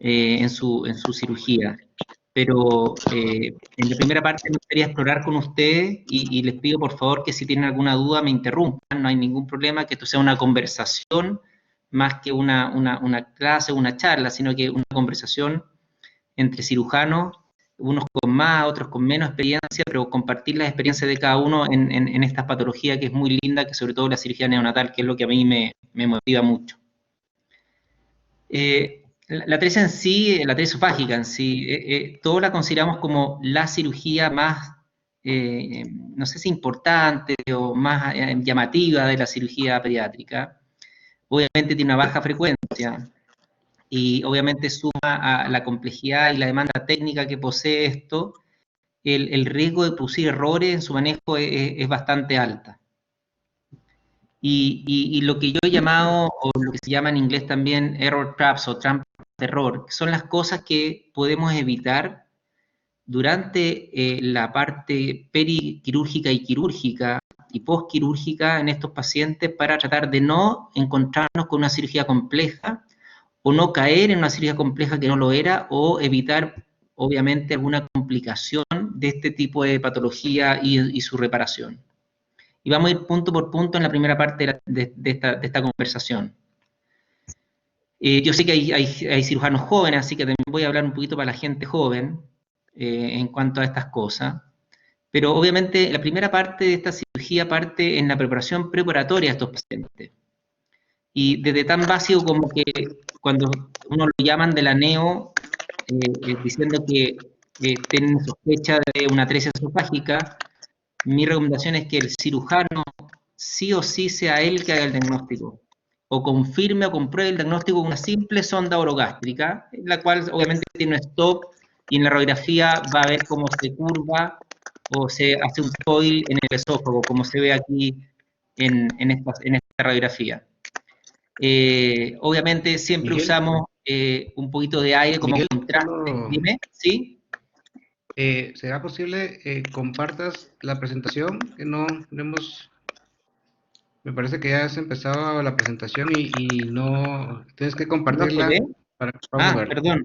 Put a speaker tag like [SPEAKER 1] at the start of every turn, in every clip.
[SPEAKER 1] en su cirugía. Pero en la primera parte me gustaría explorar con ustedes y les pido por favor que si tienen alguna duda me interrumpan, no hay ningún problema, que esto sea una conversación más que una clase o una charla, sino que una conversación entre cirujanos, unos con más, otros con menos experiencia, pero compartir las experiencias de cada uno en esta patología que es muy linda, que sobre todo la cirugía neonatal, que es lo que a mí me motiva mucho. La atresia en sí, la atresia esofágica en sí, todos la consideramos como la cirugía más, no sé si importante o más llamativa de la cirugía pediátrica. Obviamente tiene una baja frecuencia y obviamente suma a la complejidad y la demanda técnica que posee esto, el riesgo de producir errores en su manejo es bastante alta. Y lo que yo he llamado, o lo que se llama en inglés también, error traps o trampas de error, son las cosas que podemos evitar durante la parte periquirúrgica y quirúrgica y postquirúrgica en estos pacientes para tratar de no encontrarnos con una cirugía compleja o no caer en una cirugía compleja que no lo era o evitar, obviamente, alguna complicación de este tipo de patología y su reparación. Y vamos a ir punto por punto en la primera parte de esta conversación. Yo sé que hay cirujanos jóvenes, así que también voy a hablar un poquito para la gente joven en cuanto a estas cosas. Pero obviamente la primera parte de esta cirugía parte en la preparación preparatoria de estos pacientes. Y desde tan básico como que cuando uno lo llaman de la neo, diciendo que tienen sospecha de una atresia esofágica, mi recomendación es que el cirujano sí o sí sea él que haga el diagnóstico, o confirme o compruebe el diagnóstico con una simple sonda orogástrica, la cual obviamente tiene un stop, y en la radiografía va a ver cómo se curva o se hace un coil en el esófago, como se ve aquí en esta radiografía. Obviamente siempre
[SPEAKER 2] Miguel,
[SPEAKER 1] usamos un poquito de aire como
[SPEAKER 2] Miguel,
[SPEAKER 1] contraste. Dime, ¿sí?
[SPEAKER 2] ¿será posible compartas la presentación? Que no hemos, me parece que ya has empezado la presentación y no tienes que
[SPEAKER 1] ¿No se
[SPEAKER 2] compartirla
[SPEAKER 1] ve?
[SPEAKER 2] para que podamos
[SPEAKER 1] Ah,
[SPEAKER 2] verlo.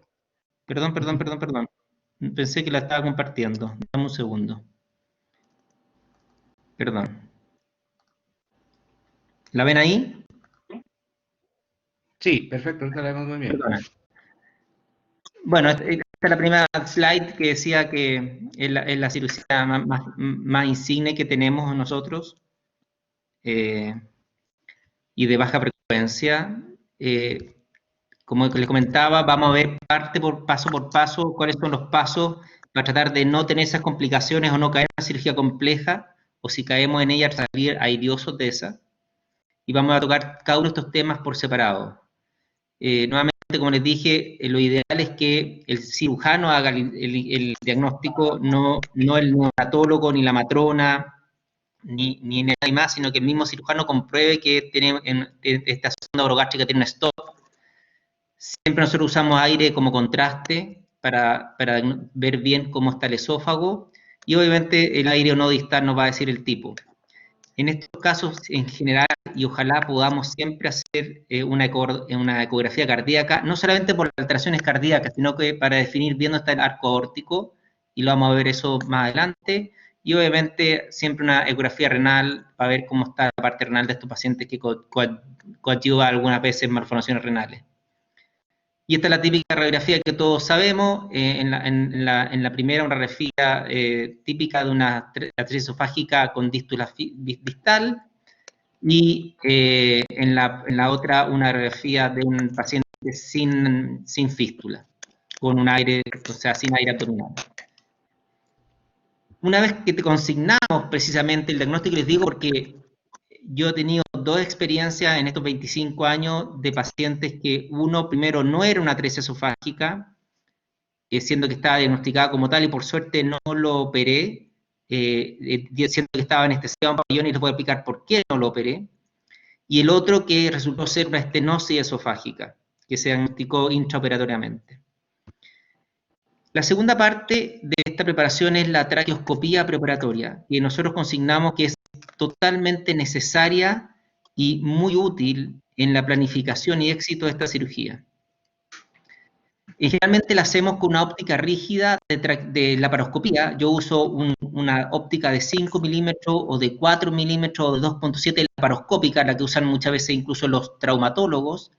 [SPEAKER 1] perdón. Pensé que la estaba compartiendo. Dame un segundo. Perdón. ¿La ven ahí?
[SPEAKER 2] Sí, perfecto, ahorita la vemos muy bien.
[SPEAKER 1] Perdona. Bueno, esta es la primera slide que decía que es la cirugía más insigne que tenemos nosotros y de baja frecuencia. Como les comentaba, vamos a ver paso por paso cuáles son los pasos para tratar de no tener esas complicaciones o no caer en una cirugía compleja, o si caemos en ella, salir airiosos de esa. Y vamos a tocar cada uno de estos temas por separado. Nuevamente, como les dije, lo ideal es que el cirujano haga el diagnóstico, no el neonatólogo, ni la matrona, ni nadie más, sino que el mismo cirujano compruebe que esta sonda orogástrica tiene un stop. Siempre nosotros usamos aire como contraste para ver bien cómo está el esófago, y obviamente el aire o no distal nos va a decir el tipo. En estos casos, en general, y ojalá podamos siempre hacer una ecografía cardíaca, no solamente por las alteraciones cardíacas, sino que para definir bien dónde está el arco aórtico, y lo vamos a ver eso más adelante, y obviamente siempre una ecografía renal para ver cómo está la parte renal de estos pacientes que coadyuva algunas veces malformaciones renales. Y esta es la típica radiografía que todos sabemos. En la primera, una radiografía típica de una atresia esofágica con dístula distal, y en la otra, una radiografía de un paciente sin fístula, con un aire, o sea, sin aire abdominal. Una vez que te consignamos precisamente el diagnóstico, les digo porque yo he tenido dos experiencias en estos 25 años de pacientes que uno primero no era una atresia esofágica, siendo que estaba diagnosticada como tal, y por suerte no lo operé, siendo que estaba anestesiado en pabellón, y les voy a explicar por qué no lo operé. Y el otro que resultó ser una estenosis esofágica, que se diagnosticó intraoperatoriamente. La segunda parte de esta preparación es la traqueoscopía preparatoria, que nosotros consignamos que es totalmente necesaria y muy útil en la planificación y éxito de esta cirugía. Y generalmente la hacemos con una óptica rígida de laparoscopía. Yo uso una óptica de 5 milímetros o de 4 milímetros o de 2.7 laparoscópica, la que usan muchas veces incluso los traumatólogos,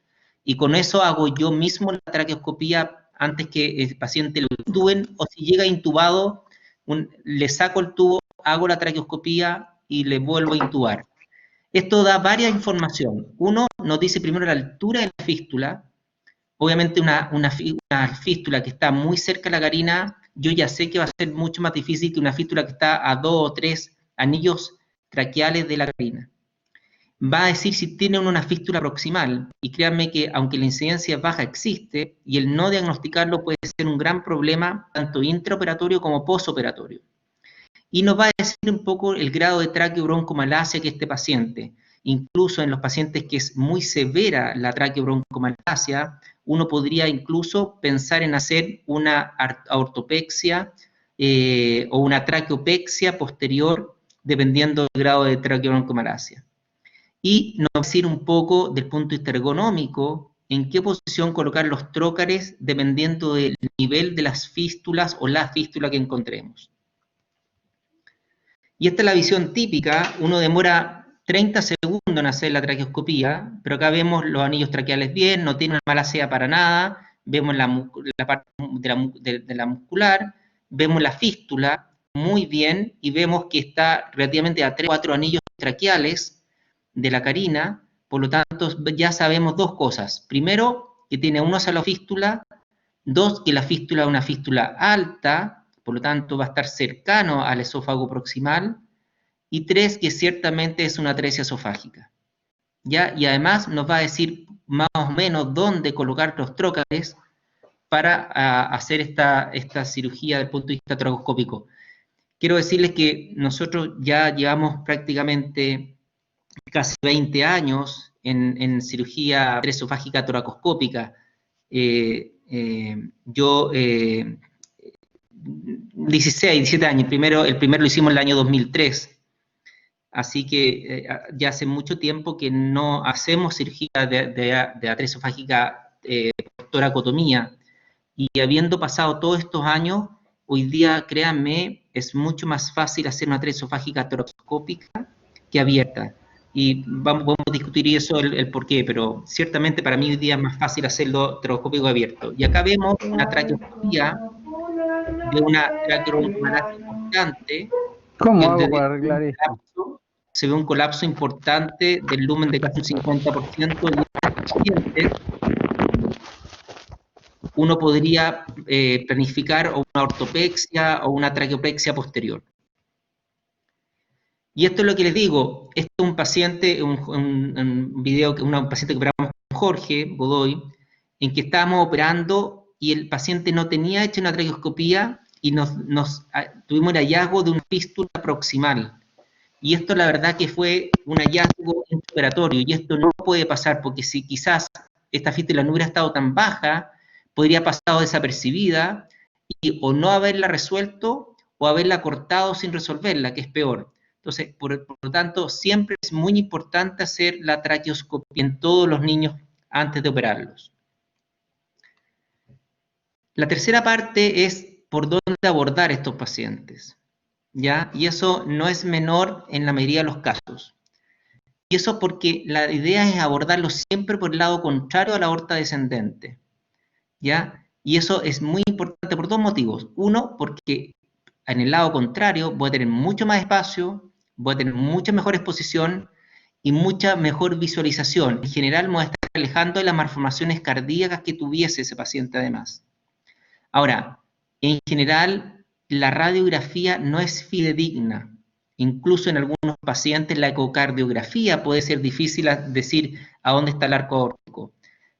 [SPEAKER 1] y con eso hago yo mismo la traqueoscopía antes que el paciente lo intuben, o si llega intubado, le saco el tubo, hago la traqueoscopía y le vuelvo a intubar. Esto da varias información. Uno, nos dice primero la altura de la fístula. Obviamente una fístula que está muy cerca de la carina, yo ya sé que va a ser mucho más difícil que una fístula que está a 2 o 3 anillos traqueales de la carina. Va a decir si tiene una fístula proximal, y créanme que aunque la incidencia baja existe, y el no diagnosticarlo puede ser un gran problema, tanto intraoperatorio como postoperatorio. Y nos va a decir un poco el grado de traqueobroncomalacia que este paciente. Incluso en los pacientes que es muy severa la traqueobroncomalacia, uno podría incluso pensar en hacer una aortopexia o una traqueopexia posterior, dependiendo del grado de traqueobroncomalacia. Y nos va a decir un poco del punto de vista ergonómico, en qué posición colocar los trócares dependiendo del nivel de las fístulas o la fístula que encontremos. Y esta es la visión típica, uno demora 30 segundos en hacer la traqueoscopía, pero acá vemos los anillos traqueales bien, no tiene una mala sea para nada, vemos la parte de la muscular, vemos la fístula muy bien y vemos que está relativamente a 3 o 4 anillos traqueales de la carina, por lo tanto ya sabemos dos cosas. Primero, que tiene una sola fístula, dos, que la fístula es una fístula alta, por lo tanto va a estar cercano al esófago proximal, y tres, que ciertamente es una atresia esofágica. ¿Ya? Y además nos va a decir más o menos dónde colocar los trócares para hacer esta cirugía desde el punto de vista tracoscópico. Quiero decirles que nosotros ya llevamos prácticamente casi 20 años en cirugía esofágica toracoscópica. Yo 16, 17 años, el primero lo hicimos en el año 2003, así que ya hace mucho tiempo que no hacemos cirugía de atresia esofágica por toracotomía, y habiendo pasado todos estos años, hoy día, créanme, es mucho más fácil hacer una atresia esofágica toracoscópica que abierta. Y vamos a discutir eso, el por qué, pero ciertamente para mí hoy día es más fácil hacerlo toracoscópico abierto. Y acá vemos una traqueoscopía de una traqueobroncomalacia importante,
[SPEAKER 3] ¿Cómo hago
[SPEAKER 1] donde
[SPEAKER 3] para arreglar esto?
[SPEAKER 1] se ve un colapso importante del lumen de casi un 50%, y en estos pacientes uno podría planificar o una ortopexia o una traqueopexia posterior. Y esto es lo que les digo, esto es un paciente, un video, un paciente que operamos con Jorge Godoy, en que estábamos operando y el paciente no tenía hecha una traqueoscopía y tuvimos el hallazgo de una fístula proximal. Y esto la verdad que fue un hallazgo intraoperatorio, y esto no puede pasar, porque si quizás esta fístula no hubiera estado tan baja, podría haber pasado desapercibida y o no haberla resuelto o haberla cortado sin resolverla, que es peor. Entonces, por lo tanto, siempre es muy importante hacer la traqueoscopia en todos los niños antes de operarlos. La tercera parte es por dónde abordar estos pacientes, ¿ya? Y eso no es menor en la mayoría de los casos. Y eso porque la idea es abordarlo siempre por el lado contrario a la aorta descendente, ¿ya? Y eso es muy importante por dos motivos. Uno, porque en el lado contrario voy a tener mucho más espacio, voy a tener mucha mejor exposición y mucha mejor visualización. En general me voy a estar alejando de las malformaciones cardíacas que tuviese ese paciente además. Ahora, en general, la radiografía no es fidedigna. Incluso en algunos pacientes la ecocardiografía puede ser difícil decir a dónde está el arco aórtico,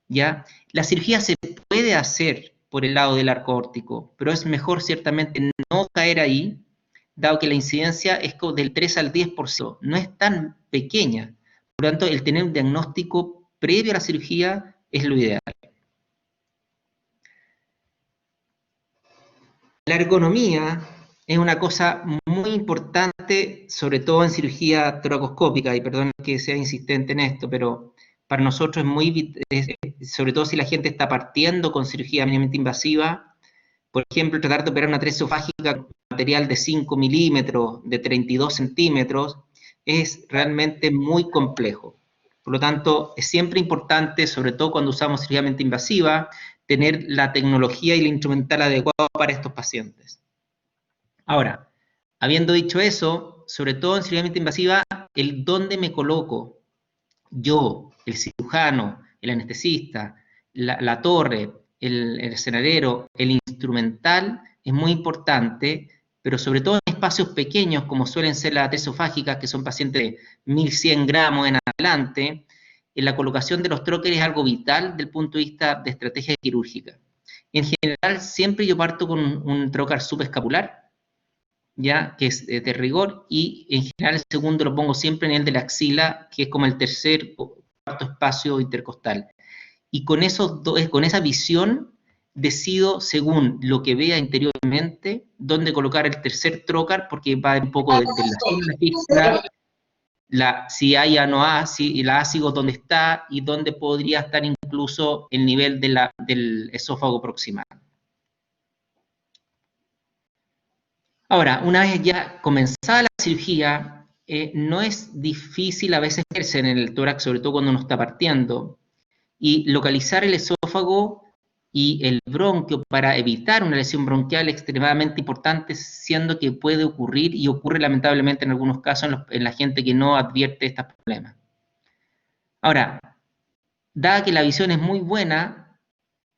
[SPEAKER 1] ¿ya? La cirugía se puede hacer por el lado del arco aórtico, pero es mejor ciertamente no caer ahí, dado que la incidencia es del 3 al 10%, no es tan pequeña. Por lo tanto, el tener un diagnóstico previo a la cirugía es lo ideal. La ergonomía es una cosa muy importante, sobre todo en cirugía toracoscópica, y perdón que sea insistente en esto, pero para nosotros es sobre todo si la gente está partiendo con cirugía mínimamente invasiva. Por ejemplo, tratar de operar una atresia esofágica con material de 5 milímetros, de 32 centímetros, es realmente muy complejo. Por lo tanto, es siempre importante, sobre todo cuando usamos cirugía mínimamente invasiva, tener la tecnología y el instrumental adecuado para estos pacientes. Ahora, habiendo dicho eso, sobre todo en cirugía mínimamente invasiva, el dónde me coloco, yo, el cirujano, el anestesista, la torre, el escenarero, el instrumental, es muy importante, pero sobre todo en espacios pequeños, como suelen ser las atresia esofágicas, que son pacientes de 1100 gramos en adelante, en la colocación de los tróqueres es algo vital desde el punto de vista de estrategia quirúrgica. En general, siempre yo parto con un trocar subescapular, ya que es de rigor, y en general el segundo lo pongo siempre en el de la axila, que es como el tercer o cuarto espacio intercostal. Y con esa visión decido, según lo que vea interiormente, dónde colocar el tercer trocar, porque va un poco de la zona de la fístula, si hay o no hay, si la ácido dónde está, y dónde podría estar incluso el nivel del esófago proximal. Ahora, una vez ya comenzada la cirugía, no es difícil a veces verse en el tórax, sobre todo cuando uno está partiendo, y localizar el esófago y el bronquio para evitar una lesión bronquial extremadamente importante, siendo que puede ocurrir y ocurre lamentablemente en algunos casos en la gente que no advierte estos problemas. Ahora, dada que la visión es muy buena,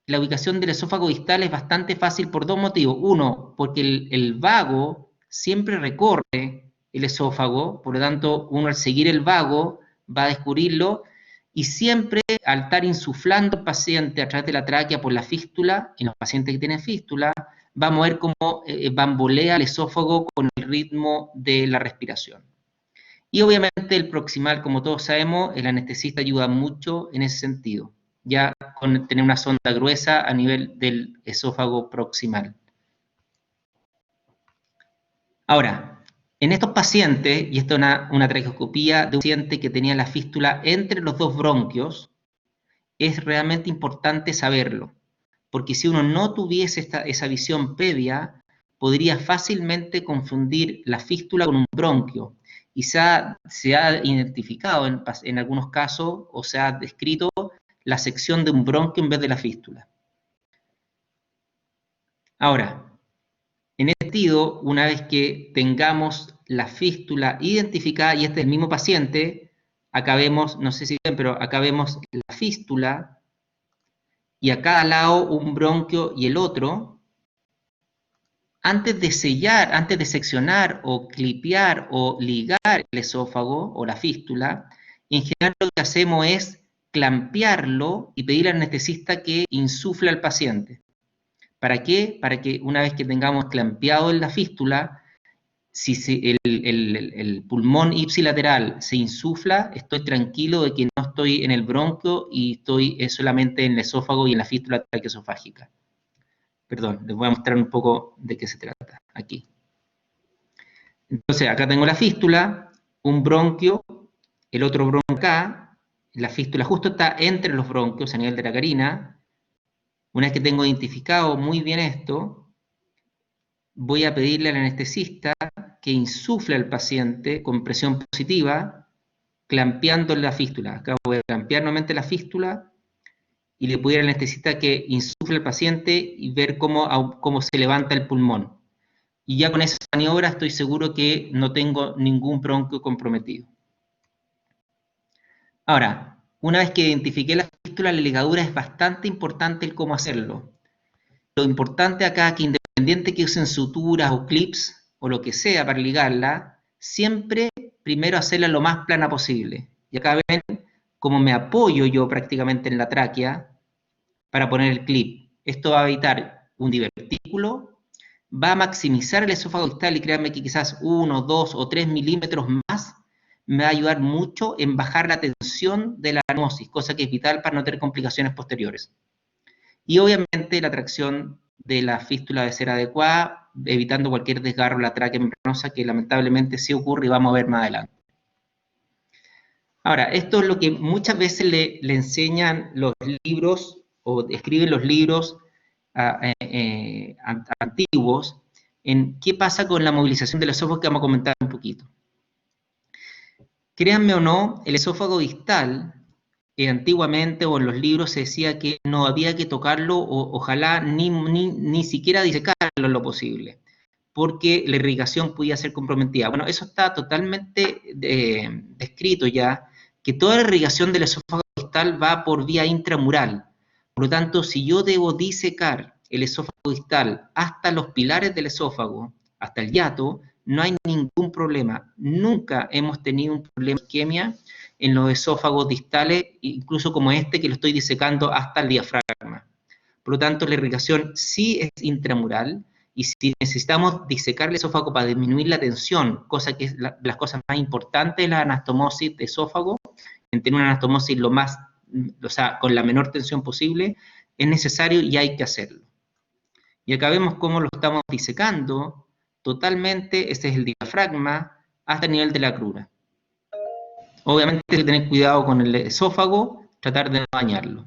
[SPEAKER 1] la ubicación del esófago distal es bastante fácil por dos motivos. Uno, porque el vago siempre recorre el esófago, por lo tanto, uno al seguir el vago va a descubrirlo, y siempre al estar insuflando al paciente a través de la tráquea por la fístula, en los pacientes que tienen fístula, vamos a ver cómo bambolea el esófago con el ritmo de la respiración. Y obviamente el proximal, como todos sabemos, el anestesista ayuda mucho en ese sentido, ya con tener una sonda gruesa a nivel del esófago proximal. Ahora, en estos pacientes, y esto es una traqueoscopía de un paciente que tenía la fístula entre los dos bronquios, es realmente importante saberlo, porque si uno no tuviese esa visión previa, podría fácilmente confundir la fístula con un bronquio, y se ha identificado en algunos casos, o se ha descrito la sección de un bronquio en vez de la fístula. Ahora, en este sentido, una vez que tengamos la fístula identificada, y este es el mismo paciente, acá vemos, no sé si ven, pero acá vemos la fístula, y a cada lado un bronquio y el otro. Antes de sellar, antes de seccionar o clipear o ligar el esófago o la fístula, en general lo que hacemos es clampearlo y pedirle al anestesista que insufle al paciente. ¿Para qué? Para que una vez que tengamos clampeado en la fístula, si el pulmón ipsilateral se insufla, estoy tranquilo de que no estoy en el bronquio y estoy solamente en el esófago y en la fístula traqueosofágica. Perdón, les voy a mostrar un poco de qué se trata aquí. Entonces, acá tengo la fístula, un bronquio, el otro bronquio acá, la fístula justo está entre los bronquios a nivel de la carina. Una vez que tengo identificado muy bien esto, voy a pedirle al anestesista que insufle al paciente con presión positiva, clampeando la fístula. Acá voy a clampear nuevamente la fístula, y le pudiera al anestesista que insufle al paciente y ver cómo se levanta el pulmón. Y ya con esa maniobra estoy seguro que no tengo ningún bronquio comprometido. Ahora, una vez que identifiqué la fístula, la ligadura, es bastante importante el cómo hacerlo. Lo importante acá es que independiente que usen suturas o clips o lo que sea para ligarla, siempre primero hacerla lo más plana posible. Y acá ven cómo me apoyo yo prácticamente en la tráquea para poner el clip. Esto va a evitar un divertículo, va a maximizar el esófago distal, y créanme que quizás 1, 2 o 3 milímetros más me va a ayudar mucho en bajar la tensión de la anemosis, cosa que es vital para no tener complicaciones posteriores. Y obviamente la tracción de la fístula debe ser adecuada, evitando cualquier desgarro de la tráquea membranosa, que lamentablemente sí ocurre y vamos a ver más adelante. Ahora, esto es lo que muchas veces le enseñan los libros o escriben los libros antiguos en qué pasa con la movilización del esófago, que vamos a comentar un poquito. Créanme o no, el esófago distal, antiguamente o en los libros se decía que no había que tocarlo o ojalá ni siquiera disecarlo en lo posible, porque la irrigación podía ser comprometida. Bueno, eso está totalmente descrito ya, que toda la irrigación del esófago distal va por vía intramural. Por lo tanto, si yo debo disecar el esófago distal hasta los pilares del esófago, hasta el hiato, no hay ningún problema. Nunca hemos tenido un problema de isquemia en los esófagos distales, incluso como este que lo estoy disecando hasta el diafragma. Por lo tanto, la irrigación sí es intramural, y si necesitamos disecar el esófago para disminuir la tensión, cosa que es las cosas más importantes de la anastomosis de esófago, en tener una anastomosis lo más, o sea, con la menor tensión posible, es necesario y hay que hacerlo. Y acá vemos cómo lo estamos disecando totalmente, este es el diafragma, hasta el nivel de la crura. Obviamente hay que tener cuidado con el esófago, tratar de no dañarlo.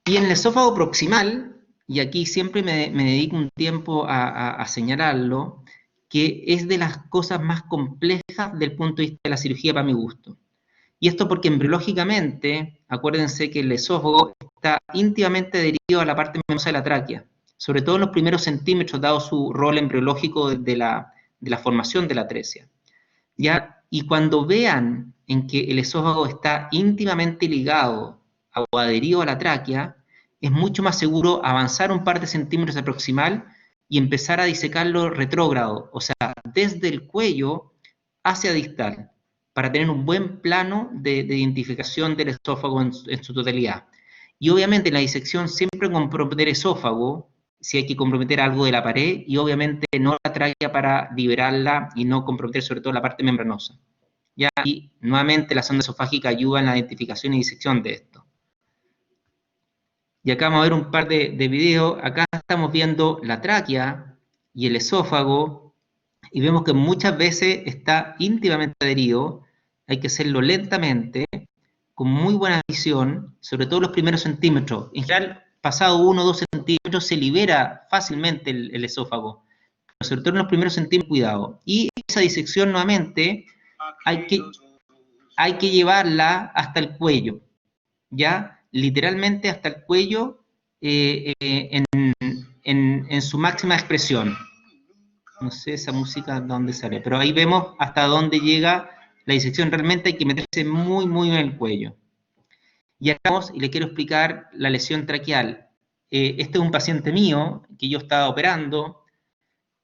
[SPEAKER 1] Y en el esófago proximal, y aquí siempre me dedico un tiempo a señalarlo, que es de las cosas más complejas del punto de vista de la cirugía para mi gusto. Y esto porque embriológicamente, acuérdense que el esófago está íntimamente adherido a la parte membranosa de la tráquea, sobre todo en los primeros centímetros, dado su rol embriológico de la formación de la atresia. ¿Ya? Y cuando vean en que el esófago está íntimamente ligado o adherido a la tráquea, es mucho más seguro avanzar un par de centímetros de proximal y empezar a disecarlo retrógrado, o sea, desde el cuello hacia distal, para tener un buen plano de identificación del esófago en su totalidad. Y obviamente en la disección siempre comprometer esófago, si hay que comprometer algo de la pared, y obviamente no la tráquea para liberarla y no comprometer sobre todo la parte membranosa. ¿Ya? Y nuevamente la sonda esofágica ayuda en la identificación y disección de esto. Y acá vamos a ver un par de videos. Acá estamos viendo la tráquea y el esófago, y vemos que muchas veces está íntimamente adherido. Hay que hacerlo lentamente, con muy buena visión, sobre todo los primeros centímetros. En general, pasado 1 o 2 centímetros se libera fácilmente el esófago, pero sobre todo en los primeros centímetros, cuidado. Y esa disección nuevamente hay que llevarla hasta el cuello, ¿ya? Literalmente hasta el cuello en su máxima expresión. No sé esa música de dónde sale, pero ahí vemos hasta dónde llega la disección. Realmente hay que meterse muy, muy en el cuello. Y acá vamos, y le quiero explicar la lesión traqueal. Este es un paciente mío que yo estaba operando,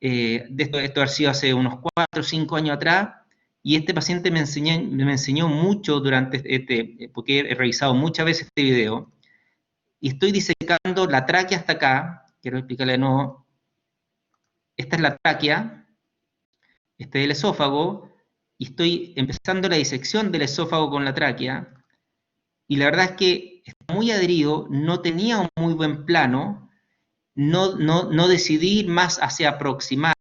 [SPEAKER 1] esto ha sido hace unos 4 o 5 años atrás, y este paciente me enseñó mucho porque he revisado muchas veces este video, y estoy disecando la tráquea hasta acá. Quiero explicarle de nuevo. Esta es la tráquea, este es el esófago, y estoy empezando la disección del esófago con la tráquea, y la verdad es que está muy adherido, no tenía un muy buen plano, no decidí ir más hacia proximal,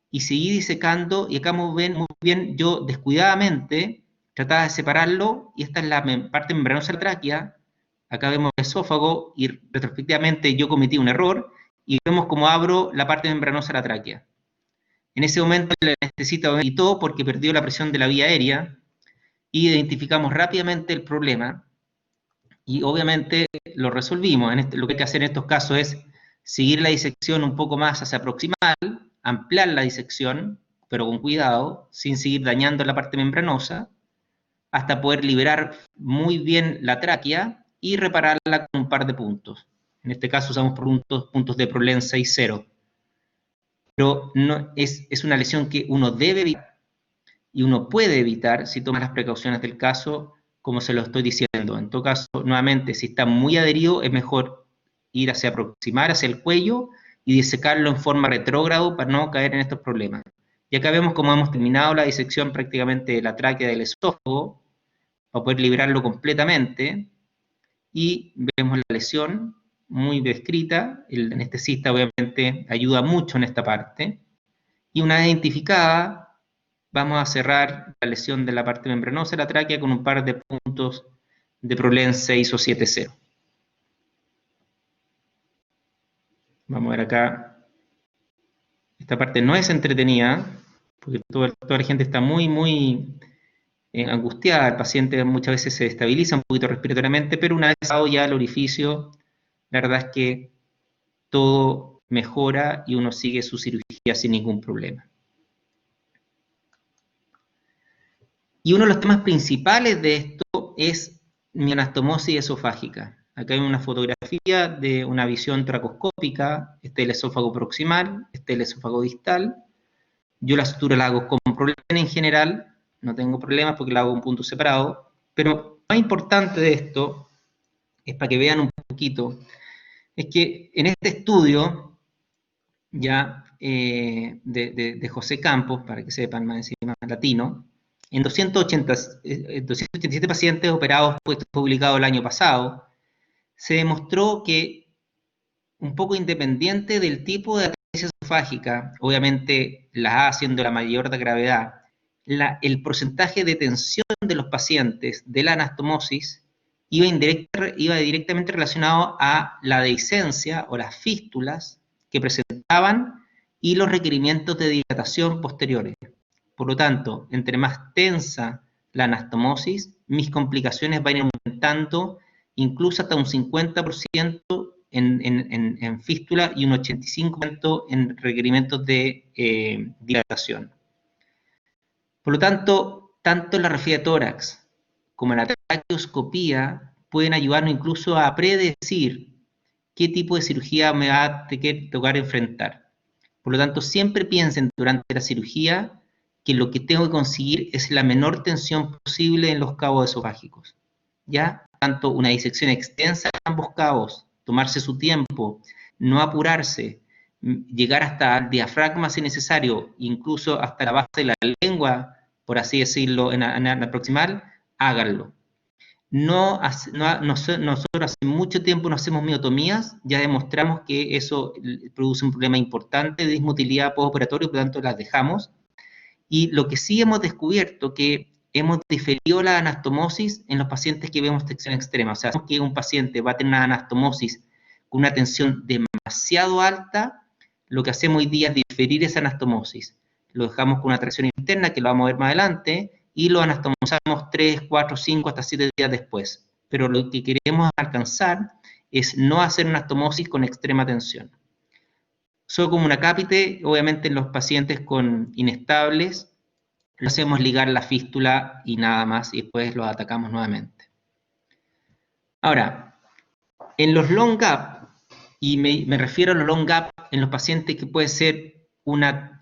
[SPEAKER 1] y seguí disecando, y acá muy bien, yo descuidadamente trataba de separarlo, y esta es la parte membranosa de la tráquea. Acá vemos el esófago, y retrospectivamente yo cometí un error, y vemos cómo abro la parte membranosa de la tráquea. En ese momento el anestesista me quitó porque perdió la presión de la vía aérea, y identificamos rápidamente el problema, y obviamente lo resolvimos. Lo que hay que hacer en estos casos es seguir la disección un poco más hacia proximal, ampliar la disección, pero con cuidado, sin seguir dañando la parte membranosa, hasta poder liberar muy bien la tráquea y repararla con un par de puntos. En este caso usamos puntos de Prolén 6.0. Pero no, es una lesión que uno debe evitar, y uno puede evitar si toma las precauciones del caso, como se lo estoy diciendo. En todo caso, nuevamente, si está muy adherido, es mejor ir hacia aproximar hacia el cuello y disecarlo en forma retrógrado para no caer en estos problemas. Y acá vemos cómo hemos terminado la disección prácticamente de la tráquea del esófago, para poder liberarlo completamente, y vemos la lesión muy descrita. El anestesista obviamente ayuda mucho en esta parte, y una vez identificada, vamos a cerrar la lesión de la parte membranosa de la tráquea con un par de puntos de PROLEN 6 o 7-0. Vamos a ver acá. Esta parte no es entretenida, porque toda la gente está muy angustiada. El paciente muchas veces se estabiliza un poquito respiratoriamente, pero una vez dado ya el orificio, la verdad es que todo mejora y uno sigue su cirugía sin ningún problema. Y uno de los temas principales de esto es mi anastomosis esofágica. Acá hay una fotografía de una visión tracoscópica. Este es el esófago proximal, este es el esófago distal. Yo la sutura la hago con PROLEN en general, no tengo problemas porque la hago en punto separado, pero lo más importante de esto es para que vean un poquito, es que en este estudio ya de José Campos, para que sepan más encima latino, en 287 pacientes operados, pues publicado el año pasado, se demostró que, un poco independiente del tipo de atresia esofágica, obviamente la A siendo la mayor de gravedad, el porcentaje de tensión de los pacientes de la anastomosis iba directamente relacionado a la dehiscencia o las fístulas que presentaban y los requerimientos de dilatación posteriores. Por lo tanto, entre más tensa la anastomosis, mis complicaciones van aumentando incluso hasta un 50% en fístula y un 85% en requerimientos de dilatación. Por lo tanto, tanto la rafía de tórax como la traqueoscopía pueden ayudarnos incluso a predecir qué tipo de cirugía me va a tocar enfrentar. Por lo tanto, siempre piensen durante la cirugía que lo que tengo que conseguir es la menor tensión posible en los cabos esofágicos. ¿Ya? Tanto una disección extensa en ambos cabos, tomarse su tiempo, no apurarse, llegar hasta el diafragma si necesario, incluso hasta la base de la lengua, por así decirlo, en la proximal, háganlo. Nosotros hace mucho tiempo no hacemos miotomías, ya demostramos que eso produce un problema importante de dismotilidad postoperatoria, por lo tanto las dejamos. Y lo que sí hemos descubierto que hemos diferido la anastomosis en los pacientes que vemos tensión extrema. O sea, si que un paciente va a tener una anastomosis con una tensión demasiado alta, lo que hacemos hoy día es diferir esa anastomosis. Lo dejamos con una tracción interna, que lo vamos a ver más adelante, y lo anastomosamos 3, 4, 5, hasta 7 días después. Pero lo que queremos alcanzar es no hacer una anastomosis con extrema tensión. Solo como una cápite, obviamente en los pacientes con inestables, lo hacemos ligar la fístula y nada más, y después los atacamos nuevamente. Ahora, en los long gap, y me refiero a los long gap en los pacientes que puede ser una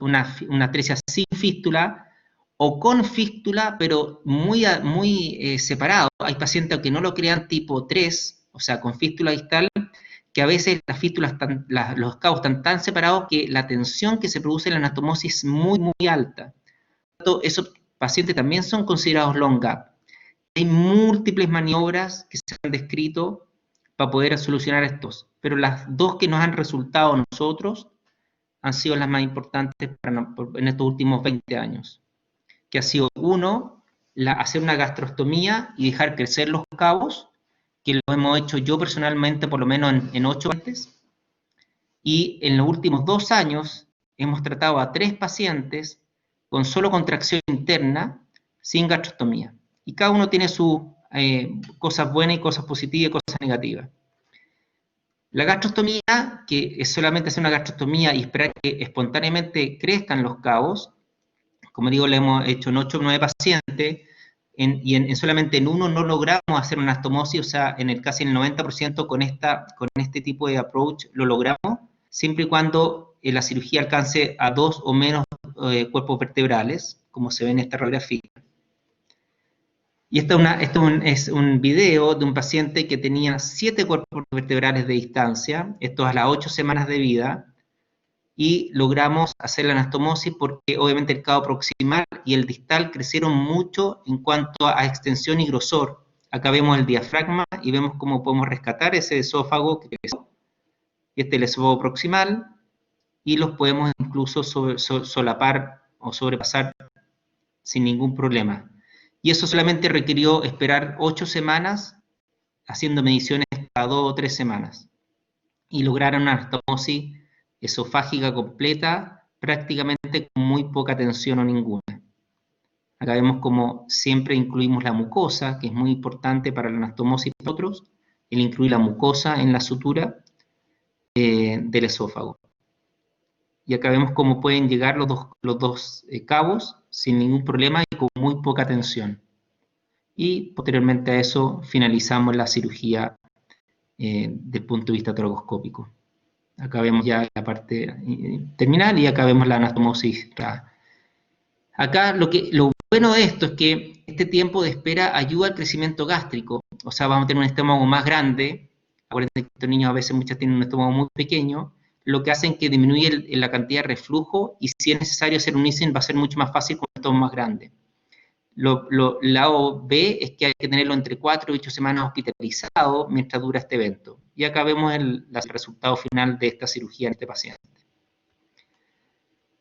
[SPEAKER 1] atresia sin fístula o con fístula, pero muy separado. Hay pacientes que no lo crean tipo 3, o sea, con fístula distal, que a veces las fístulas los cabos están tan separados que la tensión que se produce en la anastomosis es muy alta. Esos pacientes también son considerados long gap. Hay múltiples maniobras que se han descrito para poder solucionar estos, pero las dos que nos han resultado a nosotros han sido las más importantes en estos últimos 20 años, que ha sido, uno, hacer una gastrostomía y dejar crecer los cabos, que lo hemos hecho yo personalmente por lo menos en 8 pacientes, y en los últimos 2 años hemos tratado a 3 pacientes con solo contracción interna, sin gastrostomía. Y cada uno tiene sus cosas buenas y cosas positivas y cosas negativas. La gastrostomía, que es solamente hacer una gastrostomía y esperar que espontáneamente crezcan los cabos, como digo, lo hemos hecho en 8 o 9 pacientes, y solamente en uno no logramos hacer una anastomosis, o sea, casi en el 90% con este tipo de approach lo logramos, siempre y cuando la cirugía alcance a 2 o menos cuerpos vertebrales, como se ve en esta radiografía. Y esto es un video de un paciente que tenía 7 cuerpos vertebrales de distancia, esto a las 8 semanas de vida, y logramos hacer la anastomosis porque obviamente el cabo proximal y el distal crecieron mucho en cuanto a extensión y grosor. Acá vemos el diafragma y vemos cómo podemos rescatar ese esófago que creció. Este es el esófago proximal, y los podemos incluso solapar o sobrepasar sin ningún problema. Y eso solamente requirió esperar 8 semanas, haciendo mediciones cada 2 o 3 semanas. Y lograron una anastomosis esofágica completa, prácticamente con muy poca tensión o ninguna. Acá vemos como siempre incluimos la mucosa, que es muy importante para la anastomosis de nosotros, el incluir la mucosa en la sutura del esófago. Y acá vemos cómo pueden llegar los dos cabos sin ningún problema y con muy poca tensión. Y posteriormente a eso finalizamos la cirugía desde el punto de vista toracoscópico. Acá vemos ya la parte terminal y acá vemos la anastomosis. Acá lo bueno de esto es que este tiempo de espera ayuda al crecimiento gástrico, o sea, vamos a tener un estómago más grande. Acuérdense que estos niños a veces muchos tienen un estómago muy pequeño, lo que hace que disminuye la cantidad de reflujo y si es necesario hacer un ISIN va a ser mucho más fácil con un estómago más grande. El lado B es que hay que tenerlo entre 4 y 8 semanas hospitalizado mientras dura este evento. Y acá vemos el resultado final de esta cirugía en este paciente.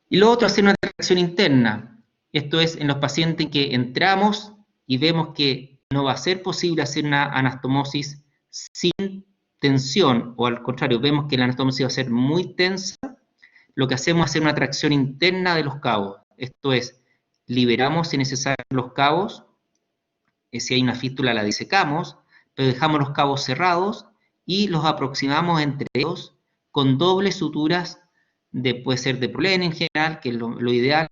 [SPEAKER 1] Y lo otro, hacer una tracción interna. Esto es en los pacientes en que entramos y vemos que no va a ser posible hacer una anastomosis sin tensión, o al contrario, vemos que la anastomosis va a ser muy tensa, lo que hacemos es hacer una tracción interna de los cabos. Esto es, liberamos si es necesario los cabos, si hay una fístula la disecamos, pero dejamos los cabos cerrados y los aproximamos entre ellos con dobles suturas, puede ser de polén en general, que es lo ideal,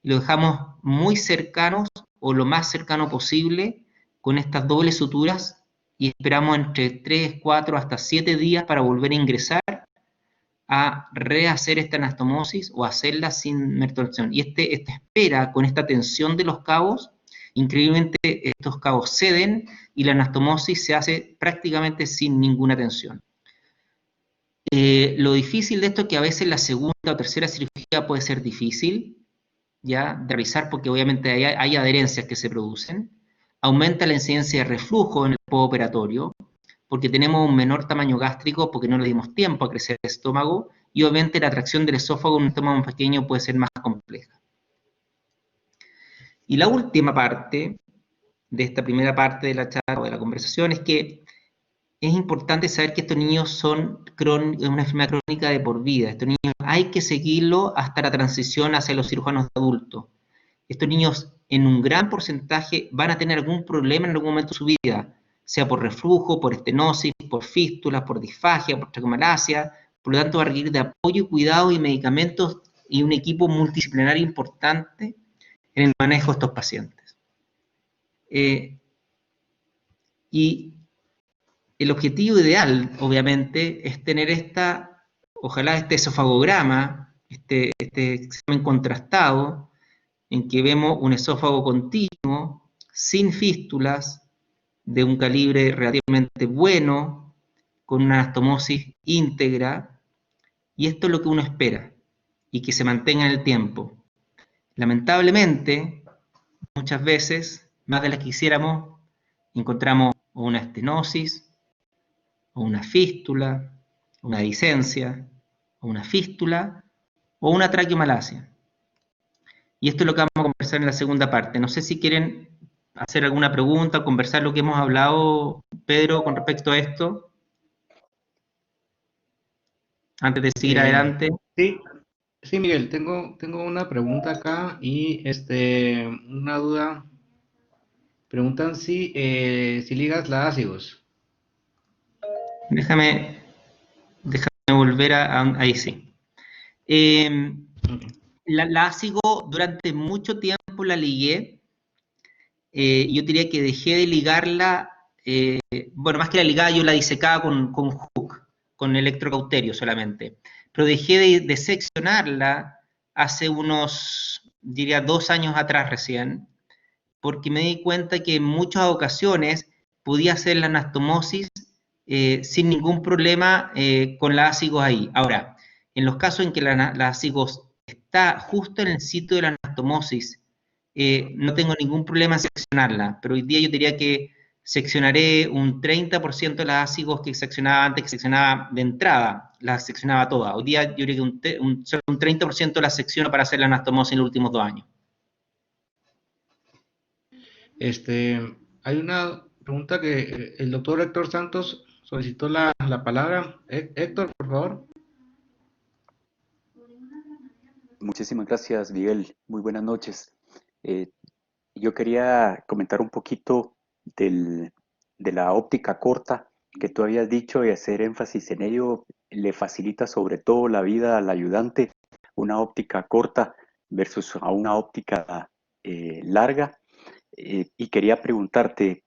[SPEAKER 1] y lo dejamos muy cercanos o lo más cercano posible con estas dobles suturas y esperamos entre 3, 4 hasta 7 días para volver a ingresar a rehacer esta anastomosis o hacerla sin mertorsión. Y esta espera con esta tensión de los cabos, increíblemente estos cabos ceden y la anastomosis se hace prácticamente sin ninguna tensión. Lo difícil de esto es que a veces la segunda o tercera cirugía puede ser difícil, ¿ya? De realizar porque obviamente hay adherencias que se producen. Aumenta la incidencia de reflujo en el postoperatorio, porque tenemos un menor tamaño gástrico, porque no le dimos tiempo a crecer el estómago, y obviamente la tracción del esófago en un estómago más pequeño puede ser más compleja. Y la última parte de esta primera parte de la charla o de la conversación es que es importante saber que estos niños son una enfermedad crónica de por vida. Estos niños hay que seguirlo hasta la transición hacia los cirujanos de adultos. Estos niños en un gran porcentaje van a tener algún problema en algún momento de su vida, sea por reflujo, por estenosis, por fístulas, por disfagia, por tracomalacia. Por lo tanto, va a requerir de apoyo, cuidado y medicamentos y un equipo multidisciplinario importante en el manejo de estos pacientes. Y el objetivo ideal, obviamente, es tener ojalá este esofagograma, este examen contrastado, en que vemos un esófago continuo, sin fístulas, de un calibre relativamente bueno, con una anastomosis íntegra, y esto es lo que uno espera, y que se mantenga en el tiempo. Lamentablemente, muchas veces, más de las que quisiéramos, encontramos una estenosis, o una fístula, una disencia, o una fístula, o una traqueomalacia. Y esto es lo que vamos a conversar en la segunda parte. No sé si quieren hacer alguna pregunta, conversar lo que hemos hablado, Pedro, con respecto a esto, antes de seguir adelante.
[SPEAKER 2] Sí, Miguel, tengo una pregunta acá y una duda. Preguntan si ligas la ácidos.
[SPEAKER 1] Déjame volver ahí sí. La ASIGO durante mucho tiempo la ligué. Yo diría que dejé de ligarla, bueno, más que la ligada, yo la disecaba con hook, con electrocauterio solamente. Pero dejé de seccionarla hace unos, diría, 2 años atrás recién, porque me di cuenta que en muchas ocasiones podía hacer la anastomosis sin ningún problema con la ASIGO ahí. Ahora, en los casos en que la ASIGO está justo en el sitio de la anastomosis, no tengo ningún problema en seccionarla, pero hoy día yo diría que seccionaré un 30% de las ASIGOs que seccionaba antes, que seccionaba de entrada, las seccionaba todas. Hoy día yo diría que solo un 30% las secciono para hacer la anastomosis en los últimos 2 años.
[SPEAKER 2] Hay una pregunta que el doctor Héctor Santos solicitó la palabra. Héctor, por favor.
[SPEAKER 3] Muchísimas gracias, Miguel. Muy buenas noches. Eh, yo quería comentar un poquito de la óptica corta que tú habías dicho y hacer énfasis en ello. Le facilita sobre todo la vida al ayudante una óptica corta versus a una óptica larga. Y quería preguntarte,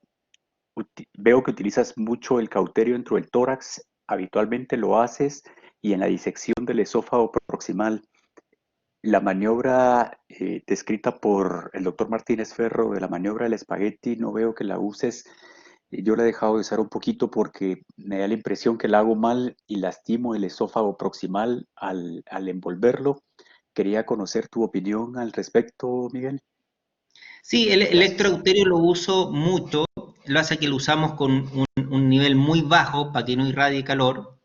[SPEAKER 3] veo que utilizas mucho el cauterio dentro del tórax, habitualmente lo haces, y en la disección del esófago proximal. La maniobra descrita por el doctor Martínez Ferro de la maniobra del espagueti, no veo que la uses. Yo la he dejado de usar un poquito porque me da la impresión que la hago mal y lastimo el esófago proximal al envolverlo. Quería conocer tu opinión al respecto, Miguel.
[SPEAKER 1] Sí, el
[SPEAKER 3] Gracias.
[SPEAKER 1] electrocauterio lo uso mucho, lo hace que lo usamos con un nivel muy bajo para que no irradie calor,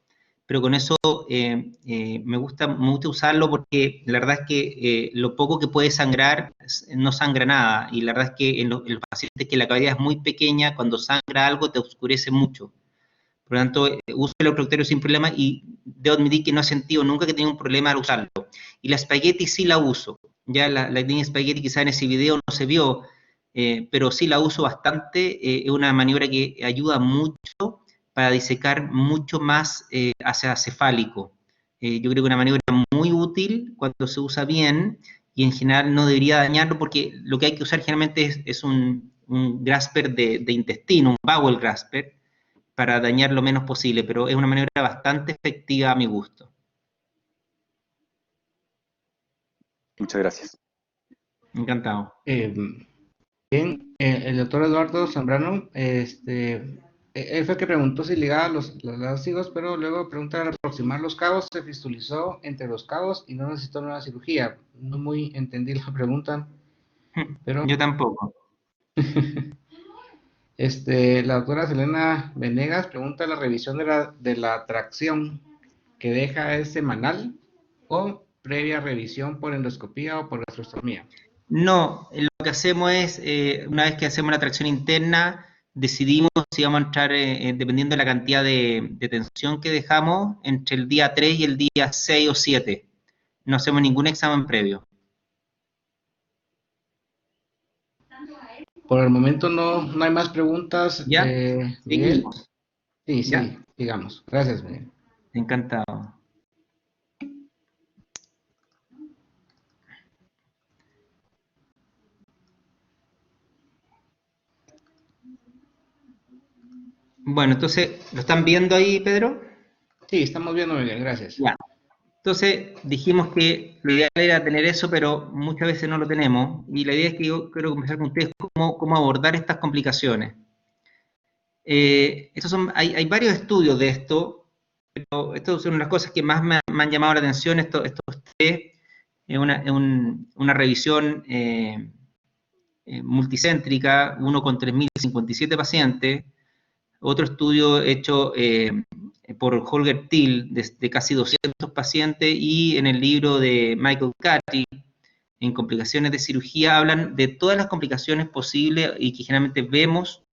[SPEAKER 1] pero con eso me gusta usarlo porque la verdad es que lo poco que puede sangrar no sangra nada, y la verdad es que en los pacientes que la cavidad es muy pequeña, cuando sangra algo te oscurece mucho. Por lo tanto, uso el electrocauterio sin problema y debo admitir que no he sentido nunca que tenga un problema al usarlo. Y la spaghetti sí la uso. Ya la línea spaghetti quizá en ese video no se vio, pero sí la uso bastante. Es una maniobra que ayuda mucho para disecar mucho más hacia cefálico. Yo creo que es una maniobra muy útil cuando se usa bien y en general no debería dañarlo porque lo que hay que usar generalmente es un grasper de intestino, un bowel grasper, para dañar lo menos posible, pero es una maniobra bastante efectiva a mi gusto.
[SPEAKER 3] Muchas gracias.
[SPEAKER 1] Encantado.
[SPEAKER 2] Eh, Bien, el doctor Eduardo Zambrano, él fue el que preguntó si ligaba los látigos, pero luego pregunta al aproximar los cabos, se fistulizó entre los cabos y no necesitó nueva cirugía. No muy entendí la pregunta, pero
[SPEAKER 1] Yo tampoco.
[SPEAKER 2] la doctora Selena Venegas pregunta la revisión de la tracción que deja es semanal o previa revisión por endoscopía o por gastrostomía.
[SPEAKER 1] No, lo que hacemos es, una vez que hacemos la tracción interna, decidimos si vamos a entrar, dependiendo de la cantidad de tensión que dejamos, entre el día 3 y el día 6 o 7. No hacemos ningún examen previo.
[SPEAKER 2] Por el momento no hay más preguntas,
[SPEAKER 1] ¿Ya?
[SPEAKER 2] Miguel.
[SPEAKER 1] Seguimos.
[SPEAKER 2] Sí,
[SPEAKER 1] ¿Ya?
[SPEAKER 2] sí, digamos. Gracias, Miguel.
[SPEAKER 1] Encantado. Bueno, entonces, ¿lo están viendo ahí, Pedro?
[SPEAKER 2] Sí, estamos viendo, Miguel, gracias.
[SPEAKER 1] Ya. Entonces dijimos que lo ideal era tener eso, pero muchas veces no lo tenemos. Y la idea es que yo quiero conversar con ustedes cómo abordar estas complicaciones. Hay varios estudios de esto, pero estas son las cosas que más me han llamado la atención. Estos tres, una revisión multicéntrica, uno con 3.057 pacientes, otro estudio hecho por Holger Thiel de casi 200 pacientes, y en el libro de Michael Cati, en complicaciones de cirugía, hablan de todas las complicaciones posibles y que generalmente vemos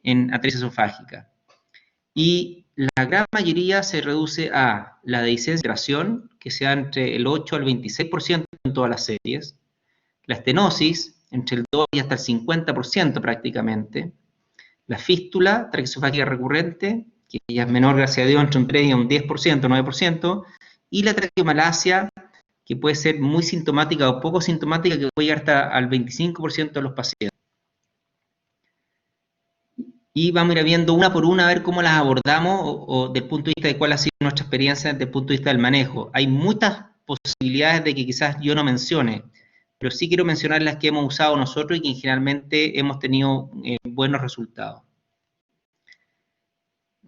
[SPEAKER 1] en atresia esofágica. Y la gran mayoría se reduce a la dehiscencia, que sea entre el 8 al 26% en todas las series, la estenosis, entre el 2 y hasta el 50% prácticamente, la fístula traqueosofágica recurrente, que ya es menor, gracias a Dios, entre un 3 y un 10%, 9%, y la traqueomalacia, que puede ser muy sintomática o poco sintomática, que puede llegar hasta al 25% de los pacientes. Y vamos a ir viendo una por una a ver cómo las abordamos o del punto de vista de cuál ha sido nuestra experiencia desde el punto de vista del manejo. Hay muchas posibilidades de que quizás yo no mencione, pero sí quiero mencionar las que hemos usado nosotros y que generalmente hemos tenido buenos resultados.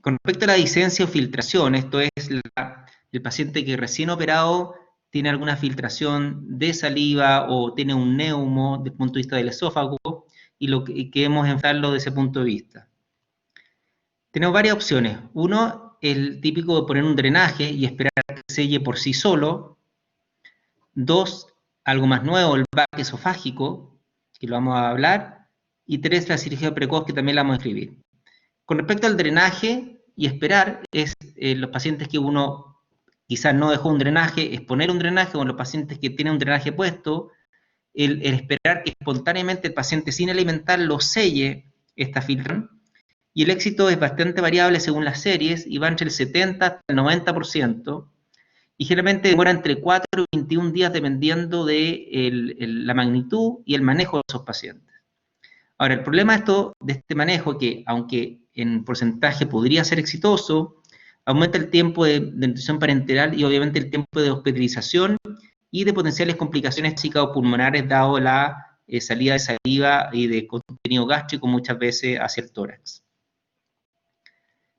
[SPEAKER 1] Con respecto a la licencia o filtración, esto es el paciente que recién operado tiene alguna filtración de saliva o tiene un neumo desde el punto de vista del esófago, y lo que queremos enfrentarlo desde ese punto de vista. Tenemos varias opciones. Uno, el típico de poner un drenaje y esperar que selle por sí solo. Dos, algo más nuevo, el back esofágico, que lo vamos a hablar. y 3, la cirugía precoz, que también la vamos a escribir. Con respecto al drenaje y esperar, es los pacientes que uno quizás no dejó un drenaje, es poner un drenaje, o los pacientes que tienen un drenaje puesto, el esperar que espontáneamente el paciente sin alimentar lo selle esta filtración, y el éxito es bastante variable según las series, y va entre el 70 hasta el 90%, y generalmente demora entre 4 y 21 días dependiendo de la magnitud y el manejo de esos pacientes. Ahora, el problema de este manejo, que aunque en porcentaje podría ser exitoso, aumenta el tiempo de nutrición parenteral y obviamente el tiempo de hospitalización y de potenciales complicaciones pulmonares dado la salida de saliva y de contenido gástrico muchas veces hacia el tórax.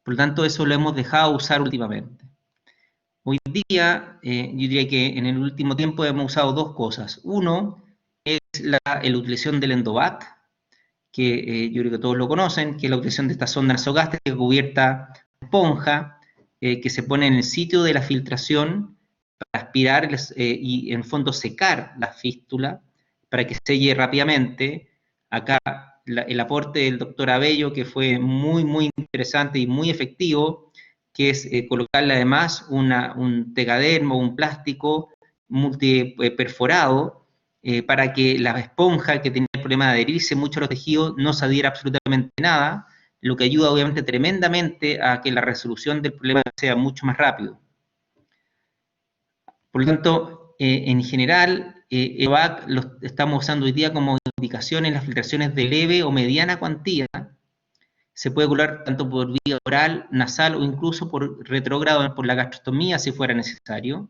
[SPEAKER 1] Por lo tanto, eso lo hemos dejado usar últimamente. Hoy día, yo diría que en el último tiempo hemos usado dos cosas. Uno es la utilización del Endovac, que yo creo que todos lo conocen, que es la utilización de esta sonda nasogástrica cubierta de esponja, que se pone en el sitio de la filtración para aspirar y en fondo secar la fístula para que selle rápidamente. Acá el aporte del doctor Abello, que fue muy interesante y muy efectivo, que es colocarle además un tegadermo, un plástico multiperforado, para que la esponja, que tenía el problema de adherirse mucho a los tejidos, no se adhiera absolutamente nada, lo que ayuda obviamente tremendamente a que la resolución del problema sea mucho más rápido. Por lo tanto, en general, EVAC lo estamos usando hoy día como indicación en las filtraciones de leve o mediana cuantía. Se puede curar tanto por vía oral, nasal o incluso por retrógrado, por la gastrostomía si fuera necesario.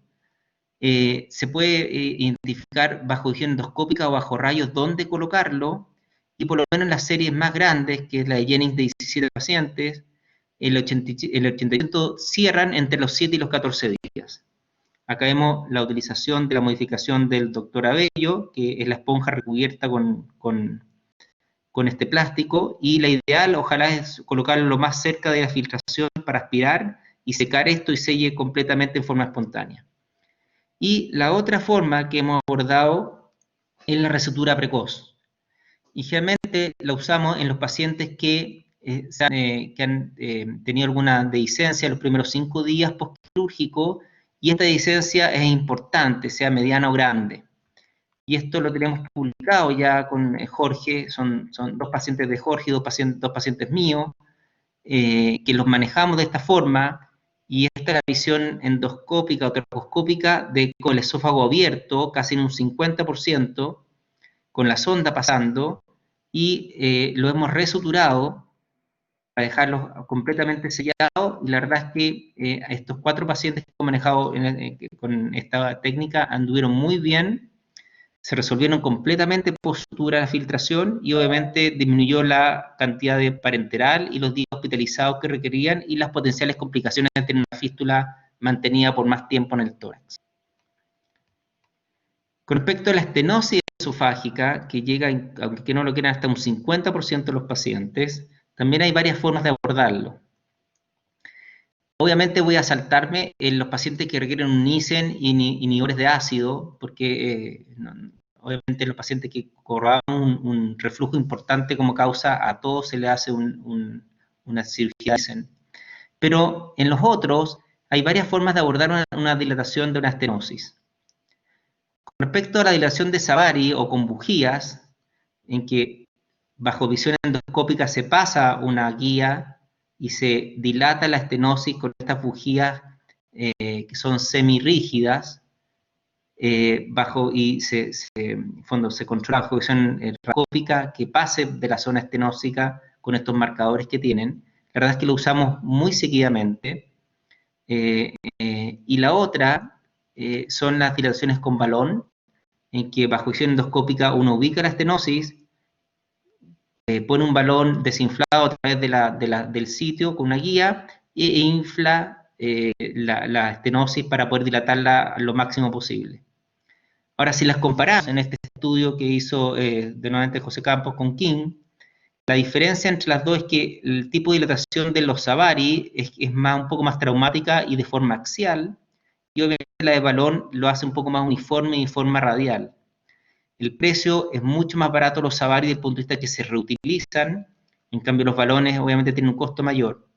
[SPEAKER 1] Se puede identificar bajo visión endoscópica o bajo rayos dónde colocarlo, y por lo menos en las series más grandes, que es la de Jennings de 17 pacientes, el 80% cierran entre los 7 y los 14 días. Acá vemos la utilización de la modificación del doctor Abello, que es la esponja recubierta con este plástico, y la ideal ojalá es colocarlo lo más cerca de la filtración para aspirar y secar esto y selle completamente en forma espontánea. Y la otra forma que hemos abordado es la resutura precoz. Y generalmente la usamos en los pacientes que han tenido alguna dehiscencia en los primeros 5 días postquirúrgico, y esta dehiscencia es importante, sea mediana o grande. Y esto lo tenemos publicado ya con Jorge, son 2 pacientes de Jorge y 2 pacientes míos, que los manejamos de esta forma. Y esta es la visión endoscópica o tracoscópica con el esófago abierto, casi en un 50%, con la sonda pasando, y lo hemos resuturado para dejarlos completamente sellados, y la verdad es que estos 4 pacientes que hemos manejado con esta técnica anduvieron muy bien, se resolvieron completamente por sutura la filtración, y obviamente disminuyó la cantidad de parenteral y los días hospitalizados que requerían y las potenciales complicaciones de tener una fístula mantenida por más tiempo en el tórax. Con respecto a la estenosis esofágica, que llega, aunque no lo quieran, hasta un 50% de los pacientes, también hay varias formas de abordarlo. Obviamente voy a saltarme en los pacientes que requieren un Nissen inhibidores de ácido, porque obviamente los pacientes que corroban un reflujo importante como causa, a todos se le hace una cirugía Nissen. Pero en los otros hay varias formas de abordar una dilatación de una estenosis. Con respecto a la dilatación de Savary o con bujías, en que bajo visión endoscópica se pasa una guía y se dilata la estenosis con estas bujías que son semirrígidas, y en fondo se controla bajo visión endoscópica que pase de la zona estenósica con estos marcadores que tienen. La verdad es que lo usamos muy seguidamente. Y la otra son las dilataciones con balón, en que bajo visión endoscópica uno ubica la estenosis, pone un balón desinflado a través del sitio con una guía e infla la estenosis para poder dilatarla lo máximo posible. Ahora, si las comparamos en este estudio que hizo de nuevamente José Campos con King, la diferencia entre las dos es que el tipo de dilatación de los Savary es un poco más traumática y de forma axial, y obviamente la de balón lo hace un poco más uniforme y de forma radial. El precio es mucho más barato los Savari desde el punto de vista que se reutilizan, en cambio los balones obviamente tienen un costo mayor.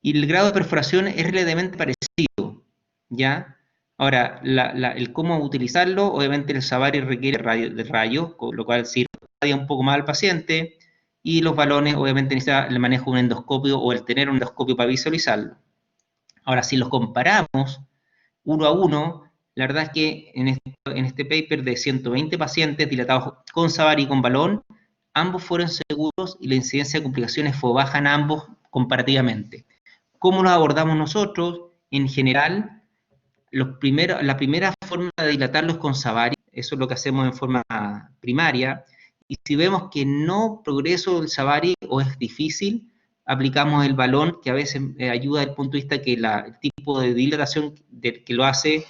[SPEAKER 1] Y el grado de perforación es relativamente parecido, ¿ya? Ahora, el cómo utilizarlo, obviamente el Savari requiere de rayos, con lo cual se irradia un poco más al paciente, y los balones obviamente necesita el manejo de un endoscopio o el tener un endoscopio para visualizarlo. Ahora, si los comparamos uno a uno, la verdad es que en este paper de 120 pacientes dilatados con Savari y con balón, ambos fueron seguros y la incidencia de complicaciones fue baja en ambos comparativamente. ¿Cómo los abordamos nosotros? En general, la primera forma de dilatarlos con Savari, eso es lo que hacemos en forma primaria, y si vemos que no progreso del Savari o es difícil, aplicamos el balón, que a veces ayuda desde el punto de vista que el tipo de dilatación que lo hace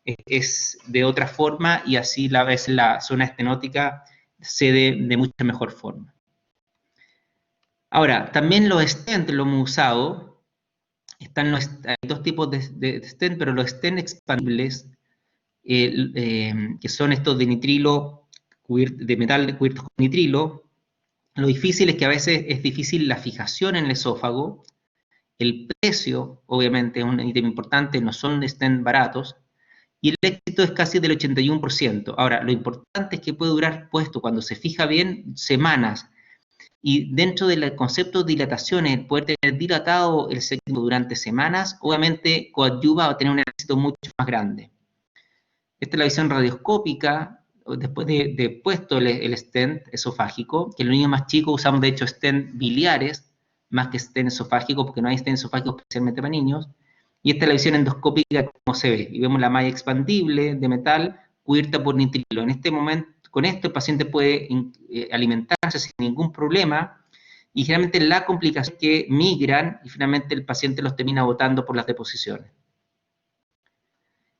[SPEAKER 1] es de otra forma y así a veces la zona estenótica cede de mucha mejor forma. Ahora, también los stents lo hemos usado. Hay dos tipos de stent, pero los stent expandibles, que son estos de nitrilo, de metal cubiertos con nitrilo, lo difícil es que a veces es difícil la fijación en el esófago. El precio, obviamente, es un ítem importante, no son stent baratos, y el éxito es casi del 81%. Ahora, lo importante es que puede durar puesto, cuando se fija bien, semanas. Y dentro del concepto de dilatación, el poder tener dilatado el segmento durante semanas, obviamente coadyuva a tener un éxito mucho más grande. Esta es la visión radioscópica, después de puesto el stent esofágico, que en los niños más chicos usamos de hecho stent biliares, más que stent esofágico, porque no hay stent esofágico especialmente para niños. Y esta es la visión endoscópica como se ve. Y vemos la malla expandible de metal cubierta por nitrilo. En este momento, con esto el paciente puede alimentarse sin ningún problema, y generalmente la complicación es que migran y finalmente el paciente los termina botando por las deposiciones.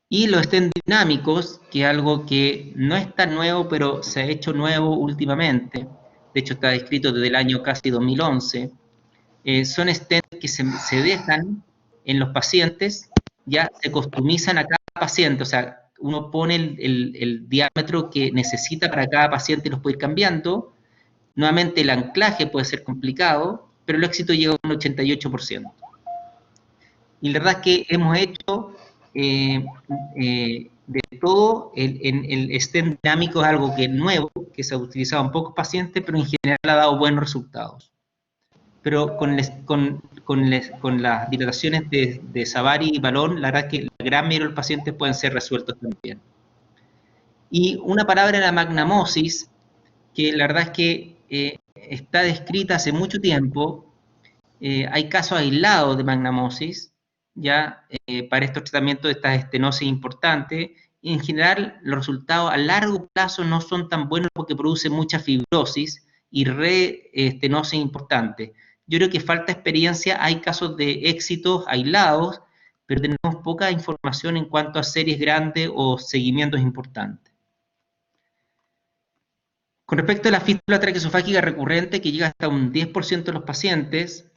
[SPEAKER 1] Y los stents dinámicos, que es algo que no es tan nuevo, pero se ha hecho nuevo últimamente, de hecho está descrito desde el año casi 2011, son stents que se dejan en los pacientes, ya se customizan a cada paciente, o sea, uno pone el diámetro que necesita para cada paciente y los puede ir cambiando. Nuevamente el anclaje puede ser complicado, pero el éxito llega a un 88%. Y la verdad es que hemos hecho de todo. El stent dinámico es algo que es nuevo, que se ha utilizado en pocos pacientes, pero en general ha dado buenos resultados. Pero con las dilataciones de Savari y balón, la verdad es que la gran mayoría de los pacientes pueden ser resueltos también. Y una palabra en la magnamosis, que la verdad es que está descrita hace mucho tiempo. Hay casos aislados de magnamosis, ya para estos tratamientos de estas estenosis importantes, y en general los resultados a largo plazo no son tan buenos porque producen mucha fibrosis y reestenosis importante. Yo creo que falta experiencia, hay casos de éxitos aislados, pero tenemos poca información en cuanto a series grandes o seguimientos importantes. Con respecto a la fístula traqueosofágica recurrente, que llega hasta un 10% de los pacientes,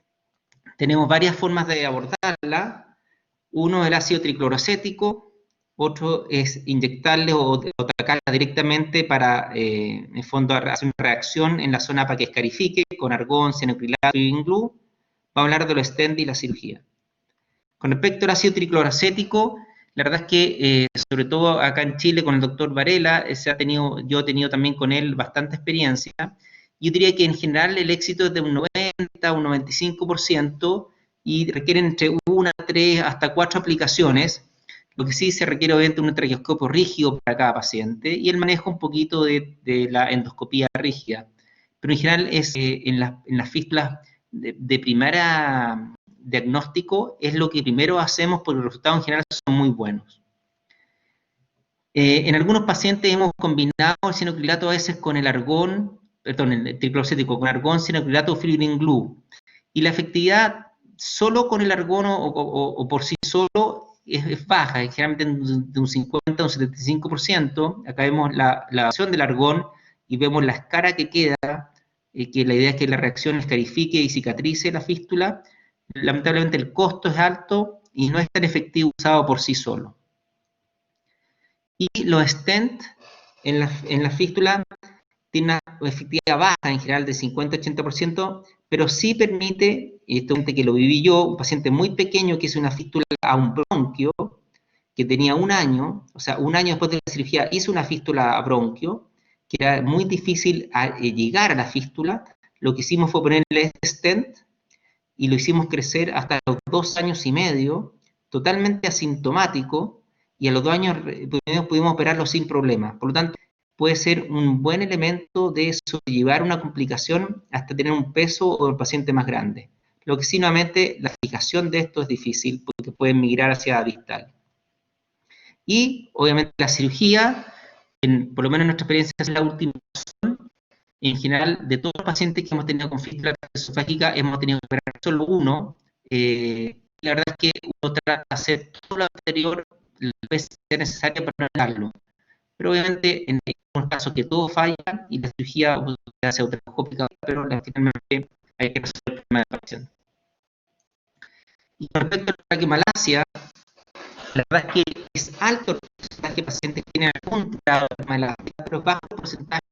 [SPEAKER 1] tenemos varias formas de abordarla. Uno es el ácido tricloroacético, otro es inyectarle o atacarla directamente para, en el fondo, hacer una reacción en la zona para que escarifique con argón, cianocrilato y glue. Vamos a hablar de los stents y la cirugía. Con respecto al ácido tricloroacético, la verdad es que, sobre todo acá en Chile con el doctor Varela, yo he tenido también con él bastante experiencia. Yo diría que en general el éxito es de un 90, un 95%, y requieren entre 1, 3, hasta 4 aplicaciones. Lo que sí se requiere obviamente un traqueoscopio rígido para cada paciente y el manejo un poquito de la endoscopía rígida. Pero en general es en las fístulas de primera diagnóstico es lo que primero hacemos porque los resultados en general son muy buenos. En algunos pacientes hemos combinado el cianocrilato a veces con el argón, perdón, el tricloroacético con argón, cianocrilato o fibrillin glue. Y la efectividad solo con el argón o por sí solo es baja, es generalmente de un 50 a un 75%. Acá vemos la acción del argón y vemos la escara que queda, que la idea es que la reacción escarifique y cicatrice la fístula. Lamentablemente el costo es alto y no es tan efectivo usado por sí solo. Y los stents en la fístula tiene una efectividad baja, en general de 50-80%, pero sí permite, y esto es que lo viví yo, un paciente muy pequeño que hizo una fístula a un bronquio, que tenía 1 año, o sea, 1 año después de la cirugía hizo una fístula a bronquio, que era muy difícil llegar a la fístula. Lo que hicimos fue ponerle este stent y lo hicimos crecer hasta los 2 años y medio, totalmente asintomático, y a los 2 años pudimos operarlo sin problemas. Por lo tanto, puede ser un buen elemento de sobrellevar una complicación hasta tener un peso o el paciente más grande. Lo que sí, nuevamente, la fijación de esto es difícil porque pueden migrar hacia distal. Y, obviamente, la cirugía, por lo menos en nuestra experiencia, es la última opción. En general, de todos los pacientes que hemos tenido con fístula esofágica, hemos tenido que operar solo uno. La verdad es que uno trata de hacer todo lo anterior las veces que sea necesario para no darlo. Pero obviamente, en algunos casos que todo falla y la cirugía se hace autoscópica, pero finalmente hay que resolver el problema del paciente. Y con respecto a la Malasia, la verdad es que es alto el porcentaje de pacientes que tienen algún grado de malasia, pero bajo el porcentaje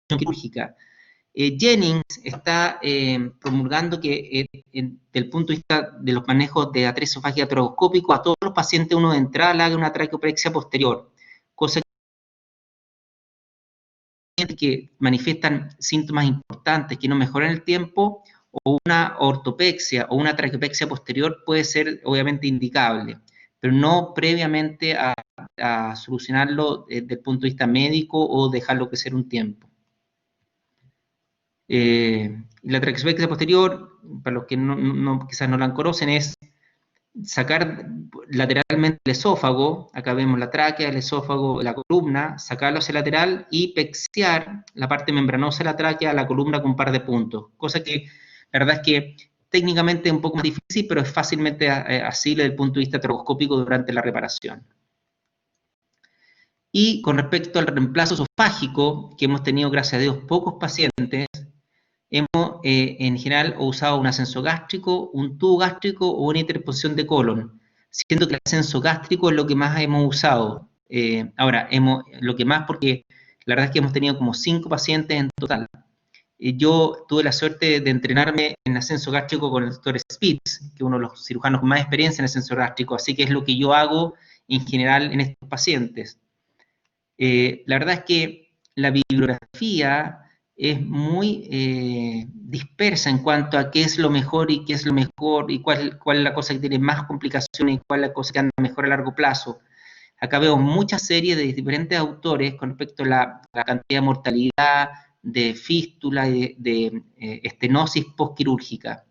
[SPEAKER 1] de quirúrgica. Jennings está promulgando que desde el punto de vista de los manejos de atresia esofágica trocoscópico, a todos los pacientes uno de entrada le haga una traqueoprexia posterior, cosa que manifiestan síntomas importantes que no mejoran el tiempo, o una ortopexia o una traqueopexia posterior puede ser obviamente indicable, pero no previamente a solucionarlo desde el punto de vista médico o dejarlo crecer un tiempo. La traqueopexia posterior, para los que quizás no la conocen, es sacar lateralmente el esófago, acá vemos la tráquea, el esófago, la columna, sacarlo hacia lateral y pexear la parte membranosa de la tráquea a la columna con un par de puntos, cosa que la verdad es que técnicamente es un poco más difícil, pero es fácilmente asible desde el punto de vista trocoscópico durante la reparación. Y con respecto al reemplazo esofágico, que hemos tenido, gracias a Dios, pocos pacientes, hemos en general usado un ascenso gástrico, un tubo gástrico o una interposición de colon, siendo que el ascenso gástrico es lo que más hemos usado. Ahora, lo que más, porque la verdad es que hemos tenido como 5 pacientes en total. Yo tuve la suerte de entrenarme en ascenso gástrico con el doctor Spitz, que es uno de los cirujanos con más experiencia en ascenso gástrico, así que es lo que yo hago en general en estos pacientes. La verdad es que la bibliografía es muy dispersa en cuanto a qué es lo mejor y qué es lo mejor y cuál es la cosa que tiene más complicaciones y cuál es la cosa que anda mejor a largo plazo. Acá veo muchas series de diferentes autores con respecto a la cantidad de mortalidad, de fístula y de estenosis postquirúrgica.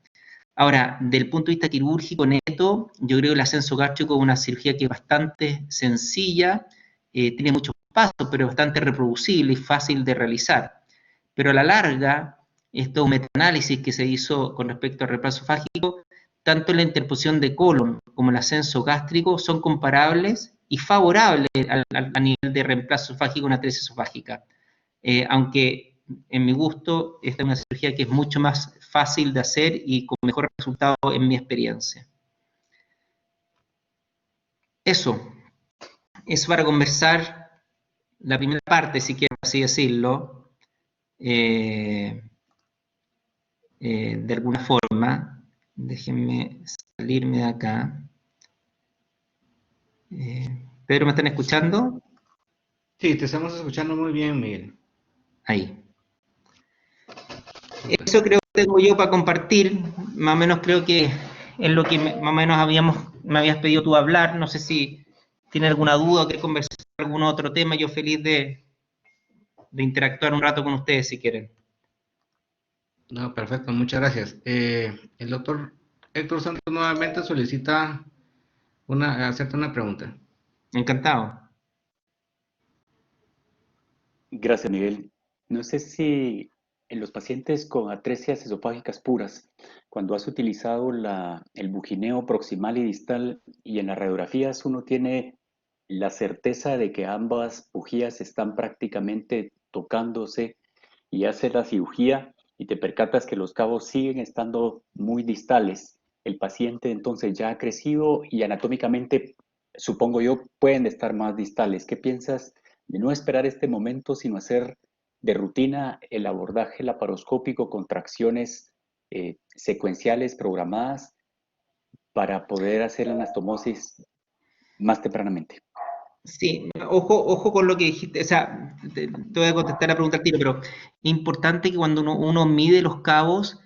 [SPEAKER 1] Ahora, del punto de vista quirúrgico neto, yo creo que el ascenso gástrico es una cirugía que es bastante sencilla, tiene muchos pasos, pero es bastante reproducible y fácil de realizar. Pero a la larga, esto es un metaanálisis que se hizo con respecto al reemplazo esofágico, tanto la interposición de colon como el ascenso gástrico son comparables y favorables a nivel de reemplazo esofágico en atresia esofágica. Aunque en mi gusto esta es una cirugía que es mucho más fácil de hacer y con mejor resultado en mi experiencia. Eso para conversar la primera parte, si quiero así decirlo, de alguna forma. Déjenme salirme de acá. Pedro, ¿me están escuchando?
[SPEAKER 2] Sí, te estamos escuchando muy bien, Miguel.
[SPEAKER 1] Ahí. Eso creo que tengo yo para compartir, más o menos creo que es lo que más o menos me habías pedido tú hablar, no sé si tiene alguna duda o quieres conversar algún otro tema, yo feliz de interactuar un rato con ustedes si quieren.
[SPEAKER 2] No, perfecto, muchas gracias. El doctor Héctor Santos nuevamente solicita hacerte una pregunta.
[SPEAKER 1] Encantado.
[SPEAKER 3] Gracias, Miguel. No sé si en los pacientes con atresias esofágicas puras, cuando has utilizado el bugineo proximal y distal y en las radiografías uno tiene la certeza de que ambas bujías están prácticamente tocándose y haces la cirugía y te percatas que los cabos siguen estando muy distales. El paciente entonces ya ha crecido y anatómicamente supongo yo, pueden estar más distales. ¿Qué piensas de no esperar este momento, sino hacer de rutina el abordaje laparoscópico con tracciones secuenciales programadas para poder hacer la anastomosis más tempranamente?
[SPEAKER 1] Sí, ojo con lo que dijiste, o sea, te voy a contestar la pregunta al tiro, pero es importante que cuando uno mide los cabos,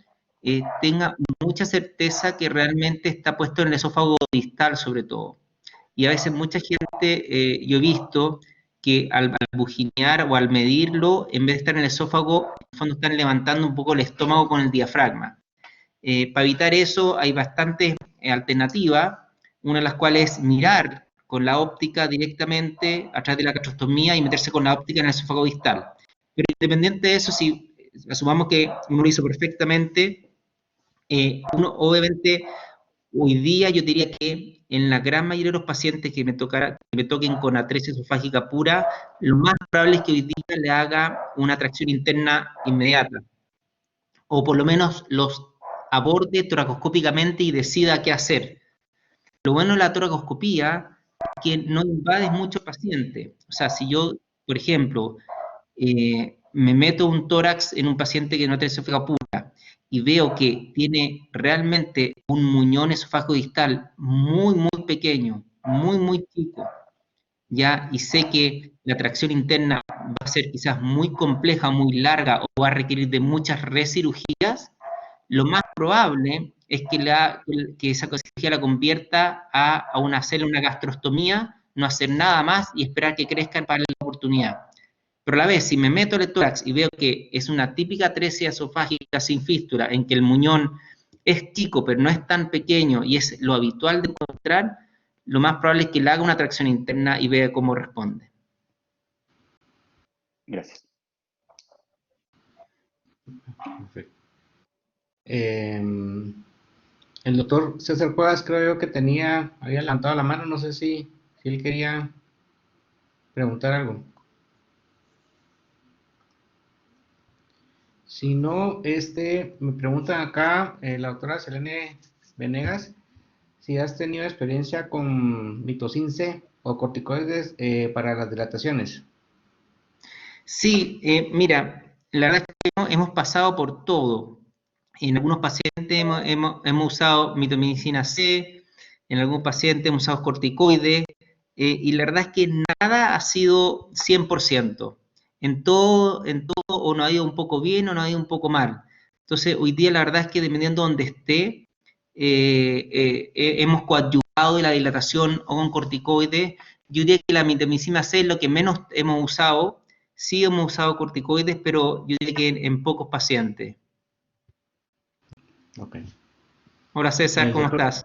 [SPEAKER 1] tenga mucha certeza que realmente está puesto en el esófago distal, sobre todo. Y a veces mucha gente, yo he visto que al bujinear o al medirlo, en vez de estar en el esófago, en el fondo están levantando un poco el estómago con el diafragma. Para evitar eso hay bastantes alternativas, una de las cuales es mirar con la óptica directamente a través de la gastrostomía y meterse con la óptica en el esófago distal. Pero independiente de eso, si asumamos que uno lo hizo perfectamente, uno obviamente hoy día yo diría que en la gran mayoría de los pacientes que me toquen con atresia esofágica pura, lo más probable es que hoy día le haga una tracción interna inmediata, o por lo menos los aborde toracoscópicamente y decida qué hacer. Lo bueno de la toracoscopía es que no invades mucho paciente. O sea, si yo, por ejemplo, me meto un tórax en un paciente que no tiene esofágica pura y veo que tiene realmente un muñón esofágico distal muy, muy pequeño, muy, muy chico, ¿ya? Y sé que la tracción interna va a ser quizás muy compleja, muy larga o va a requerir de muchas recirugías, lo más probable es que esa cirugía la convierta a una gastrostomía, no hacer nada más y esperar que crezcan para la oportunidad. Pero a la vez, si me meto el tórax y veo que es una típica atresia esofágica sin fístula, en que el muñón es chico, pero no es tan pequeño y es lo habitual de encontrar, lo más probable es que le haga una tracción interna y vea cómo responde.
[SPEAKER 3] Gracias.
[SPEAKER 2] Perfecto. El doctor César Cuevas, creo yo que había levantado la mano, no sé si él quería preguntar algo. Si no, me preguntan acá, la doctora Selene Venegas, si has tenido experiencia con mitocin C o corticoides para las dilataciones.
[SPEAKER 1] Sí, mira, la verdad es que hemos pasado por todo. En algunos pacientes hemos usado mitomicina C, en algún paciente hemos usado corticoides, y la verdad es que nada ha sido 100%. En todo o no ha ido un poco bien o no ha ido un poco mal. Entonces, hoy día la verdad es que dependiendo de donde esté, hemos coadyuvado de la dilatación o con corticoides. Yo diría que la mitomicina C es lo que menos hemos usado. Sí hemos usado corticoides, pero yo diría que en pocos pacientes.
[SPEAKER 2] Ok.
[SPEAKER 1] Hola César, ¿cómo estás?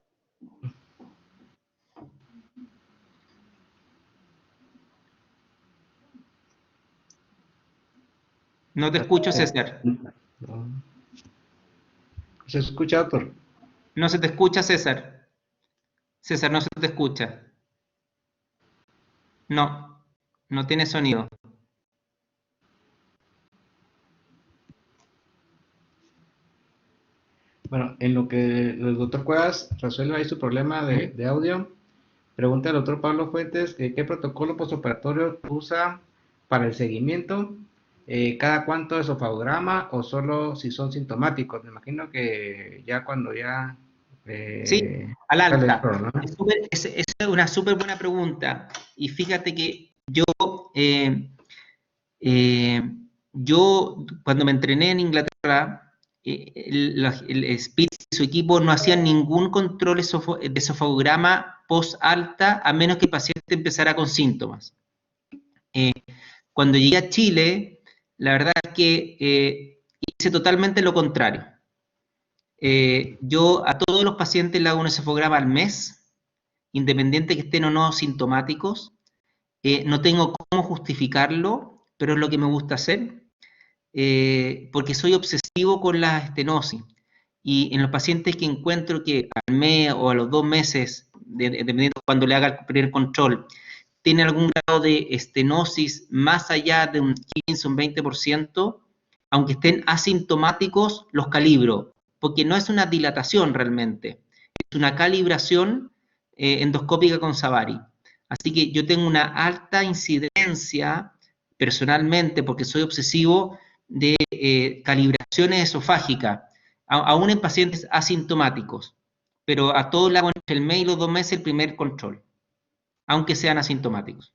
[SPEAKER 1] No te escucho, César.
[SPEAKER 2] No. ¿Se escucha, doctor?
[SPEAKER 1] No se te escucha, César. César, no se te escucha. No, no tiene sonido.
[SPEAKER 2] Bueno, en lo que el doctor Cuevas resuelve ahí su problema de audio, pregunta al doctor Pablo Fuentes qué protocolo postoperatorio usa para el seguimiento, cada cuánto esofagograma o solo si son sintomáticos. Me imagino que ya cuando ya...
[SPEAKER 1] Sí, al alta.
[SPEAKER 2] ¿no?
[SPEAKER 1] Es una súper buena pregunta. Y fíjate que yo cuando me entrené en Inglaterra, el Spitz y su equipo no hacían ningún control de esofagograma post-alta a menos que el paciente empezara con síntomas. Cuando llegué a Chile, la verdad es que hice totalmente lo contrario. Yo a todos los pacientes le hago un esofagograma al mes, independiente que estén o no sintomáticos. No tengo cómo justificarlo, pero es lo que me gusta hacer, porque soy obsesivo con la estenosis. Y en los pacientes que encuentro que al mes o a los 2 meses, dependiendo de cuando le haga el primer control, tiene algún grado de estenosis más allá de un 15 o un 20%, aunque estén asintomáticos, los calibro, porque no es una dilatación realmente, es una calibración endoscópica con Savary. Así que yo tengo una alta incidencia personalmente, porque soy obsesivo, de calibraciones esofágicas, aún en pacientes asintomáticos, pero a todos le hago entre el mes y los 2 meses el primer control, aunque sean asintomáticos.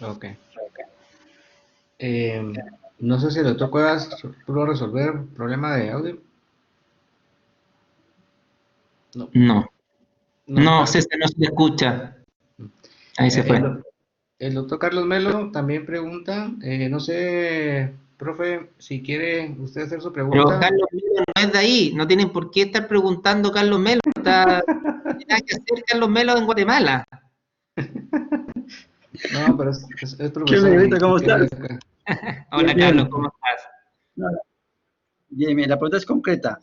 [SPEAKER 2] Ok. No sé si el doctor Cuevas pudo resolver el problema de audio. No.
[SPEAKER 1] No,
[SPEAKER 2] No.
[SPEAKER 1] César, no se le escucha. Ahí se fue.
[SPEAKER 2] El doctor Carlos Melo también pregunta, no sé, profe, si quiere usted hacer su
[SPEAKER 1] Pero
[SPEAKER 2] pregunta.
[SPEAKER 1] Carlos Melo no es de ahí, no tienen por qué estar preguntando Carlos Melo, no tiene nada que hacer Carlos Melo en Guatemala.
[SPEAKER 2] No, pero es
[SPEAKER 4] ¿Qué
[SPEAKER 2] profesor.
[SPEAKER 4] Miguelito, cómo estás?
[SPEAKER 1] Hola
[SPEAKER 4] Bien,
[SPEAKER 1] Carlos,
[SPEAKER 4] bien.
[SPEAKER 1] ¿cómo estás?
[SPEAKER 4] Bien, bien, la pregunta es concreta.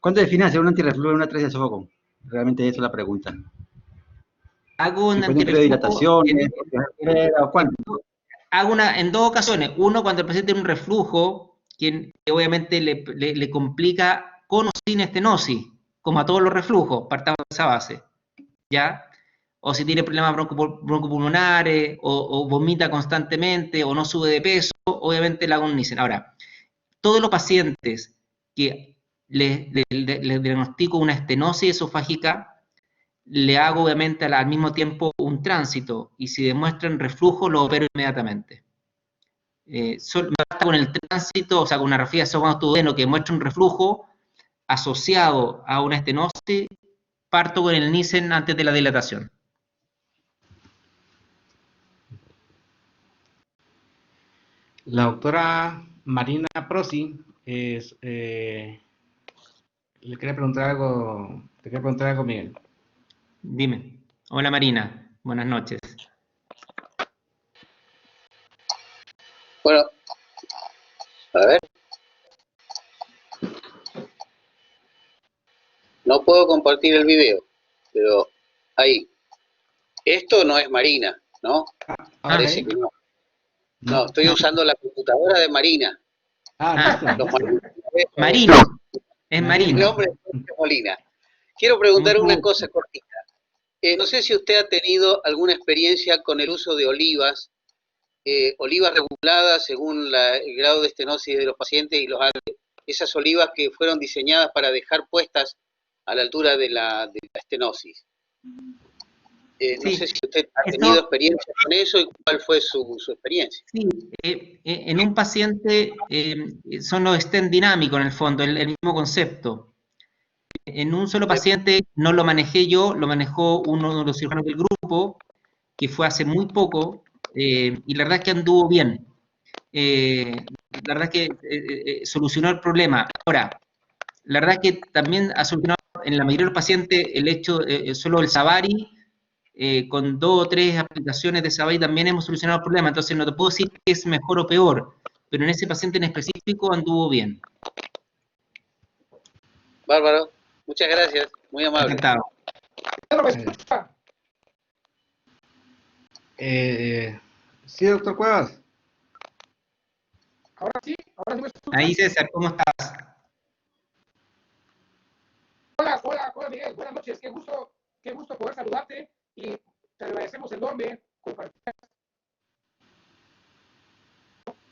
[SPEAKER 4] ¿Cuánto define hacer un antirreflujo en una atresia de esófago? Realmente esa es la pregunta.
[SPEAKER 1] Hago un
[SPEAKER 4] Después de un periodo de
[SPEAKER 1] antirreflujo
[SPEAKER 4] dilataciones, o cuánto.
[SPEAKER 1] en dos ocasiones. Uno, cuando el paciente tiene un reflujo, que obviamente le complica con o sin estenosis, como a todos los reflujos, partamos de esa base, ¿ya? O si tiene problemas broncopulmonares, o vomita constantemente, o no sube de peso, obviamente le hago un Nissen. Ahora, todos los pacientes que les diagnostico una estenosis esofágica, le hago obviamente al mismo tiempo un tránsito, y si demuestran reflujo lo opero inmediatamente. Basta con el tránsito, o sea, con una rafía de esófago duodeno que muestra un reflujo asociado a una estenosis, parto con el Nissen antes de la dilatación.
[SPEAKER 2] La doctora Marina Prosi le quería preguntar algo, Miguel.
[SPEAKER 1] Dime. Hola Marina, buenas noches.
[SPEAKER 5] Bueno, a ver. No puedo compartir el video, pero ahí. Esto no es Marina, ¿no? Parece que no. No, estoy usando la computadora de Marina.
[SPEAKER 2] Listo.
[SPEAKER 1] Marino, es
[SPEAKER 5] Mi
[SPEAKER 1] Marino.
[SPEAKER 5] nombre es Molina. Quiero preguntar una cosa cortita. No sé si usted ha tenido alguna experiencia con el uso de olivas, olivas reguladas según el grado de estenosis de los pacientes y esas olivas que fueron diseñadas para dejar puestas a la altura de la estenosis. No sé si usted ha tenido experiencia con eso y cuál fue su experiencia.
[SPEAKER 1] Sí, en un paciente son los stent dinámicos en el fondo, el mismo concepto. En un solo paciente no lo manejé yo, lo manejó uno de los cirujanos del grupo, que fue hace muy poco, y la verdad es que anduvo bien. La verdad es que solucionó el problema. Ahora, la verdad es que también ha solucionado en la mayoría de los pacientes el hecho, solo el Savari, con 2 o 3 aplicaciones de Savari también hemos solucionado el problema. Entonces no te puedo decir que es mejor o peor, pero en ese paciente en específico anduvo bien.
[SPEAKER 5] Bárbaro, muchas gracias, muy amable.
[SPEAKER 1] Encantado.
[SPEAKER 2] Sí, doctor Cuevas.
[SPEAKER 6] Ahora sí me escuchas.
[SPEAKER 1] Ahí César, ¿cómo estás?
[SPEAKER 6] Hola Miguel, buenas noches, qué gusto poder saludarte y te agradecemos enorme compartir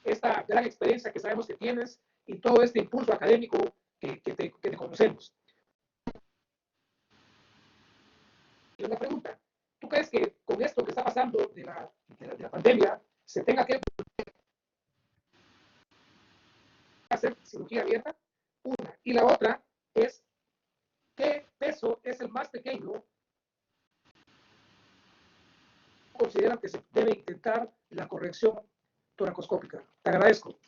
[SPEAKER 6] esta gran experiencia que sabemos que tienes y todo este impulso académico que te conocemos. Y una pregunta, ¿tú crees que con esto que está pasando de la pandemia se tenga que hacer cirugía abierta? Una. Y la otra es, ¿qué peso es el más pequeño? Consideran que se debe intentar la corrección toracoscópica. Te agradezco.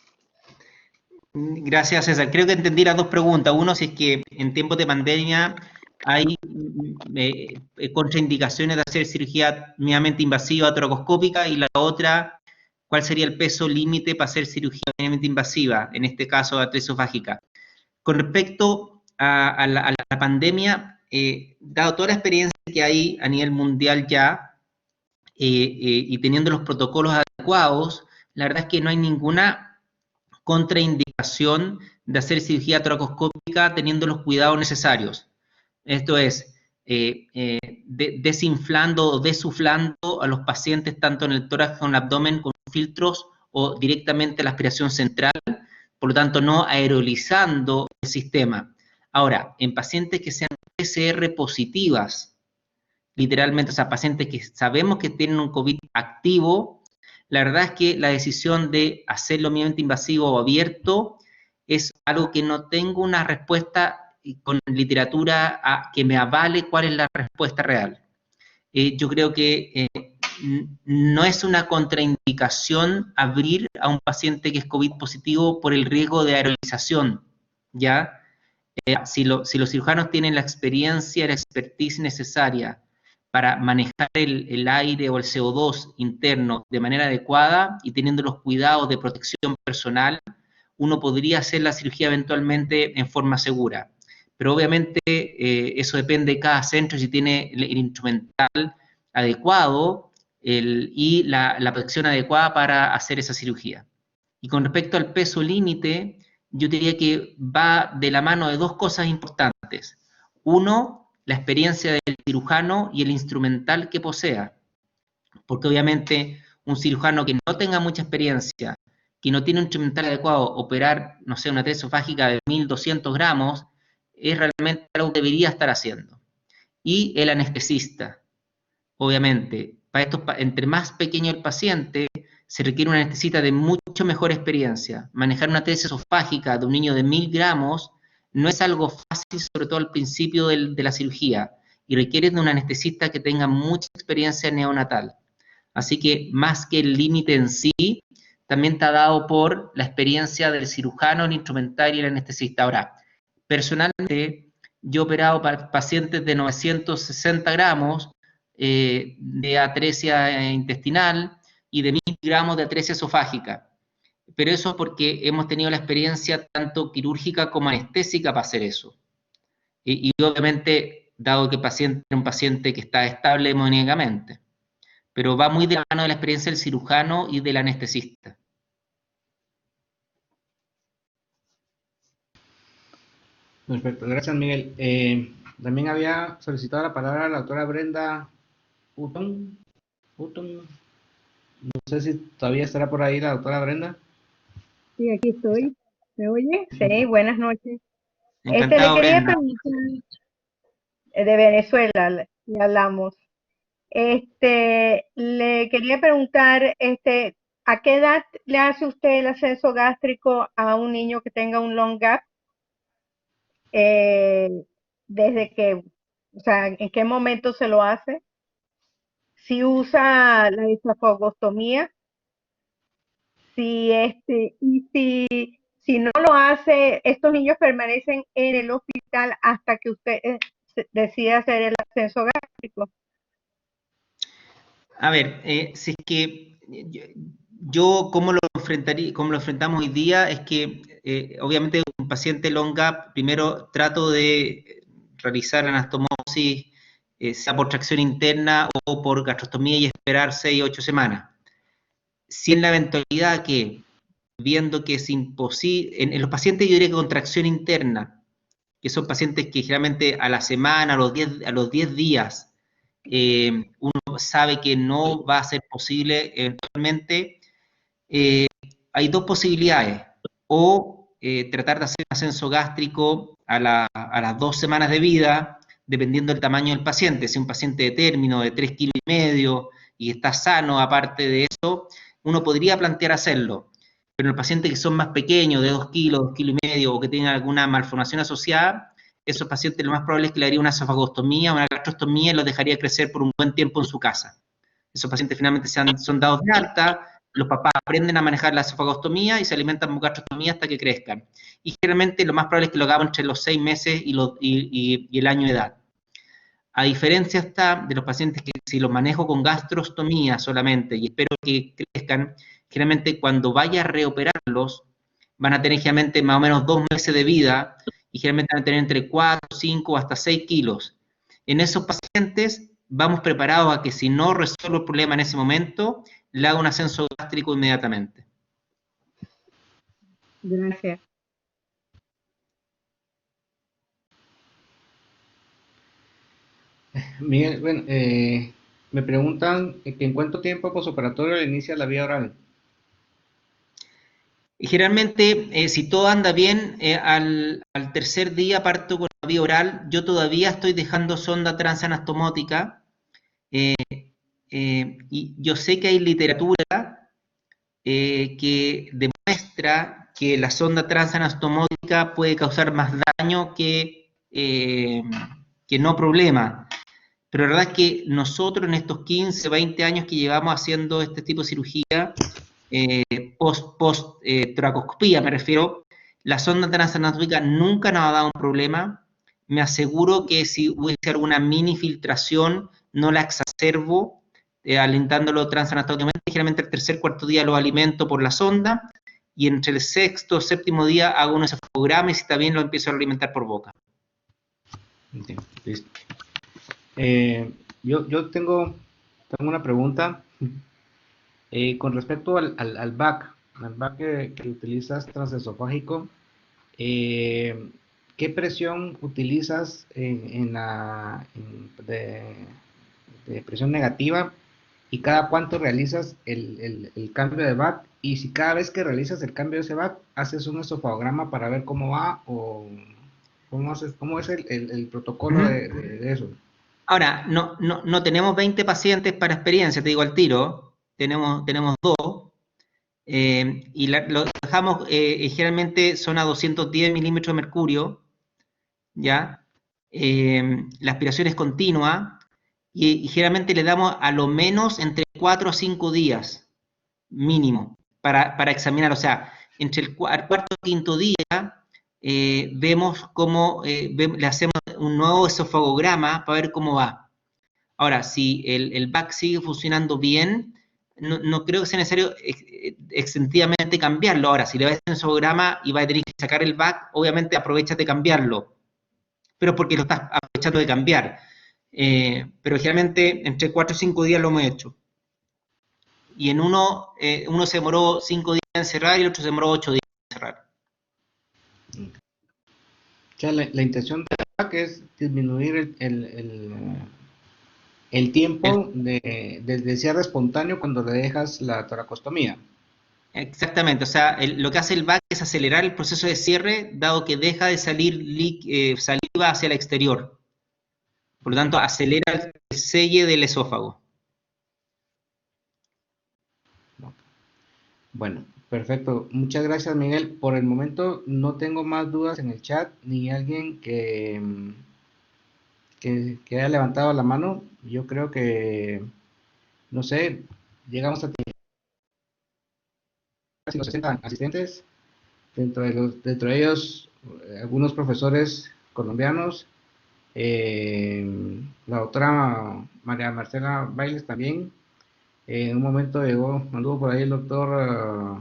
[SPEAKER 1] Gracias, César. Creo que entendí las dos preguntas. Uno, si es que en tiempos de pandemia hay contraindicaciones de hacer cirugía mínimamente invasiva toracoscópica, y la otra, ¿cuál sería el peso límite para hacer cirugía mínimamente invasiva, en este caso atresia esofágica? Con respecto a la pandemia, dado toda la experiencia que hay a nivel mundial ya, y teniendo los protocolos adecuados, la verdad es que no hay ninguna contraindicación de hacer cirugía toracoscópica teniendo los cuidados necesarios. Esto es, desinflando o desuflando a los pacientes tanto en el tórax como en el abdomen con filtros o directamente a la aspiración central, por lo tanto no aerolizando el sistema. Ahora, en pacientes que sean PCR positivas, literalmente, o sea, pacientes que sabemos que tienen un COVID activo, la verdad es que la decisión de hacerlo mínimamente invasivo o abierto es algo que no tengo una respuesta con literatura que me avale cuál es la respuesta real. Yo creo que no es una contraindicación abrir a un paciente que es COVID positivo por el riesgo de aerolización, ¿ya? Si los cirujanos tienen la experiencia, la expertise necesaria para manejar el aire o el CO2 interno de manera adecuada y teniendo los cuidados de protección personal, uno podría hacer la cirugía eventualmente en forma segura. Pero obviamente eso depende de cada centro, si tiene el instrumental adecuado y la protección adecuada para hacer esa cirugía. Y con respecto al peso límite, yo diría que va de la mano de dos cosas importantes. Uno, la experiencia del cirujano y el instrumental que posea. Porque obviamente un cirujano que no tenga mucha experiencia, que no tiene un instrumental adecuado, operar, no sé, una atresia esofágica de 1200 gramos, es realmente algo que debería estar haciendo. Y el anestesista, obviamente, para estos, entre más pequeño el paciente, se requiere un anestesista de mucho mejor experiencia. Manejar una atresia esofágica de un niño de 1000 gramos no es algo fácil, sobre todo al principio de la cirugía, y requiere de un anestesista que tenga mucha experiencia neonatal. Así que más que el límite en sí, también está dado por la experiencia del cirujano, el instrumental y el anestesista. Ahora, personalmente, yo he operado para pacientes de 960 gramos de atresia intestinal y de 1000 gramos de atresia esofágica. Pero eso es porque hemos tenido la experiencia tanto quirúrgica como anestésica para hacer eso. Y obviamente, dado que el paciente es un paciente que está estable hemodinámicamente, pero va muy de la mano de la experiencia del cirujano y del anestesista.
[SPEAKER 2] Perfecto, gracias Miguel. También había solicitado la palabra la doctora Brenda Hutton. No sé si todavía estará por ahí la doctora Brenda.
[SPEAKER 7] Sí, aquí estoy. ¿Me oye? Sí, buenas noches. Le
[SPEAKER 1] Encantado,
[SPEAKER 7] quería
[SPEAKER 1] Brenda.
[SPEAKER 7] preguntar, de Venezuela, y hablamos. Le quería preguntar, ¿a qué edad le hace usted el ascenso gástrico a un niño que tenga un long gap? Desde que, o sea, ¿en qué momento se lo hace? Si usa la esofagostomía, si no lo hace, estos niños permanecen en el hospital hasta que usted decida hacer el ascenso gástrico.
[SPEAKER 1] A ver, si es que yo cómo lo enfrentamos hoy día es que obviamente un paciente long gap, primero trato de realizar la anastomosis, sea por tracción interna o por gastrostomía y esperar 6 o 8 semanas. Si en la eventualidad que, viendo que es imposible, en los pacientes yo diría que con tracción interna, que son pacientes que generalmente a la semana, a los 10 días, uno sabe que no va a ser posible eventualmente, hay dos posibilidades. O tratar de hacer un ascenso gástrico a las 2 semanas de vida, dependiendo del tamaño del paciente. Si es un paciente de término de 3,5 kilos y está sano, aparte de eso, uno podría plantear hacerlo. Pero en los pacientes que son más pequeños, de 2 kilos, 2,5 kilos, o que tengan alguna malformación asociada, esos pacientes lo más probable es que le haría una esofagostomía, una gastrostomía y los dejaría crecer por un buen tiempo en su casa. Esos pacientes finalmente son dados de alta, los papás aprenden a manejar la esofagostomía y se alimentan con gastrostomía hasta que crezcan. Y generalmente lo más probable es que lo hagamos entre los 6 meses y el año de edad. A diferencia está de los pacientes que si los manejo con gastrostomía solamente y espero que crezcan, generalmente cuando vaya a reoperarlos van a tener generalmente más o menos 2 meses de vida y generalmente van a tener entre 4, 5 hasta 6 kilos. En esos pacientes vamos preparados a que si no resuelvo el problema en ese momento, le hago un ascenso gástrico inmediatamente.
[SPEAKER 7] Gracias.
[SPEAKER 2] Miguel, bueno, me preguntan que en cuánto tiempo posoperatorio inicia la vía oral.
[SPEAKER 1] Y generalmente, si todo anda bien, al tercer día parto con la vía oral. Yo todavía estoy dejando sonda transanastomótica. Y yo sé que hay literatura que demuestra que la sonda transanastomótica puede causar más daño que no problema. Pero la verdad es que nosotros en estos 15, 20 años que llevamos haciendo este tipo de cirugía, post toracoscopía me refiero, la sonda transanastomótica nunca nos ha dado un problema. Me aseguro que si hubiese alguna mini filtración, no la exacerbo alentándolo transanatómicamente. Generalmente el tercer, cuarto día lo alimento por la sonda y entre el sexto, séptimo día hago un esofograma y si está bien lo empiezo a alimentar por boca.
[SPEAKER 2] Entiendo, listo. Yo tengo una pregunta con respecto al VAC, que utilizas transesofágico. ¿Qué presión utilizas de presión negativa y cada cuánto realizas el cambio de VAC? Y si cada vez que realizas el cambio de ese VAC haces un esofagograma para ver cómo va o cómo es el protocolo de eso.
[SPEAKER 1] Ahora, no tenemos 20 pacientes para experiencia, te digo al tiro, tenemos 2, y lo dejamos, generalmente son a 210 milímetros de mercurio, ¿ya? La aspiración es continua, y generalmente le damos a lo menos entre 4 a 5 días, mínimo, para examinar, o sea, entre el cuarto y quinto día, vemos cómo, le hacemos un nuevo esofagograma para ver cómo va. Ahora, si el VAC sigue funcionando bien, no creo que sea necesario extensivamente cambiarlo. Ahora, si le vas a hacer un esofagograma y vas a tener que sacar el VAC, obviamente aprovechas de cambiarlo, pero porque lo estás aprovechando de cambiar. Pero generalmente entre 4 y 5 días lo hemos hecho. Y en uno se demoró 5 días en cerrar y el otro se demoró 8 días en cerrar.
[SPEAKER 2] O sea, la intención de VAC es disminuir el tiempo del cierre espontáneo cuando le dejas la toracostomía.
[SPEAKER 1] Exactamente, o sea, lo que hace el VAC es acelerar el proceso de cierre, dado que deja de salir saliva hacia el exterior. Por lo tanto, acelera el selle del esófago.
[SPEAKER 2] Bueno, perfecto. Muchas gracias, Miguel. Por el momento no tengo más dudas en el chat, ni alguien que haya levantado la mano. Yo creo que, no sé, llegamos a tener casi los 60 asistentes, dentro de ellos algunos profesores colombianos, la doctora María Marcela Bailes también. En un momento anduvo por ahí el doctor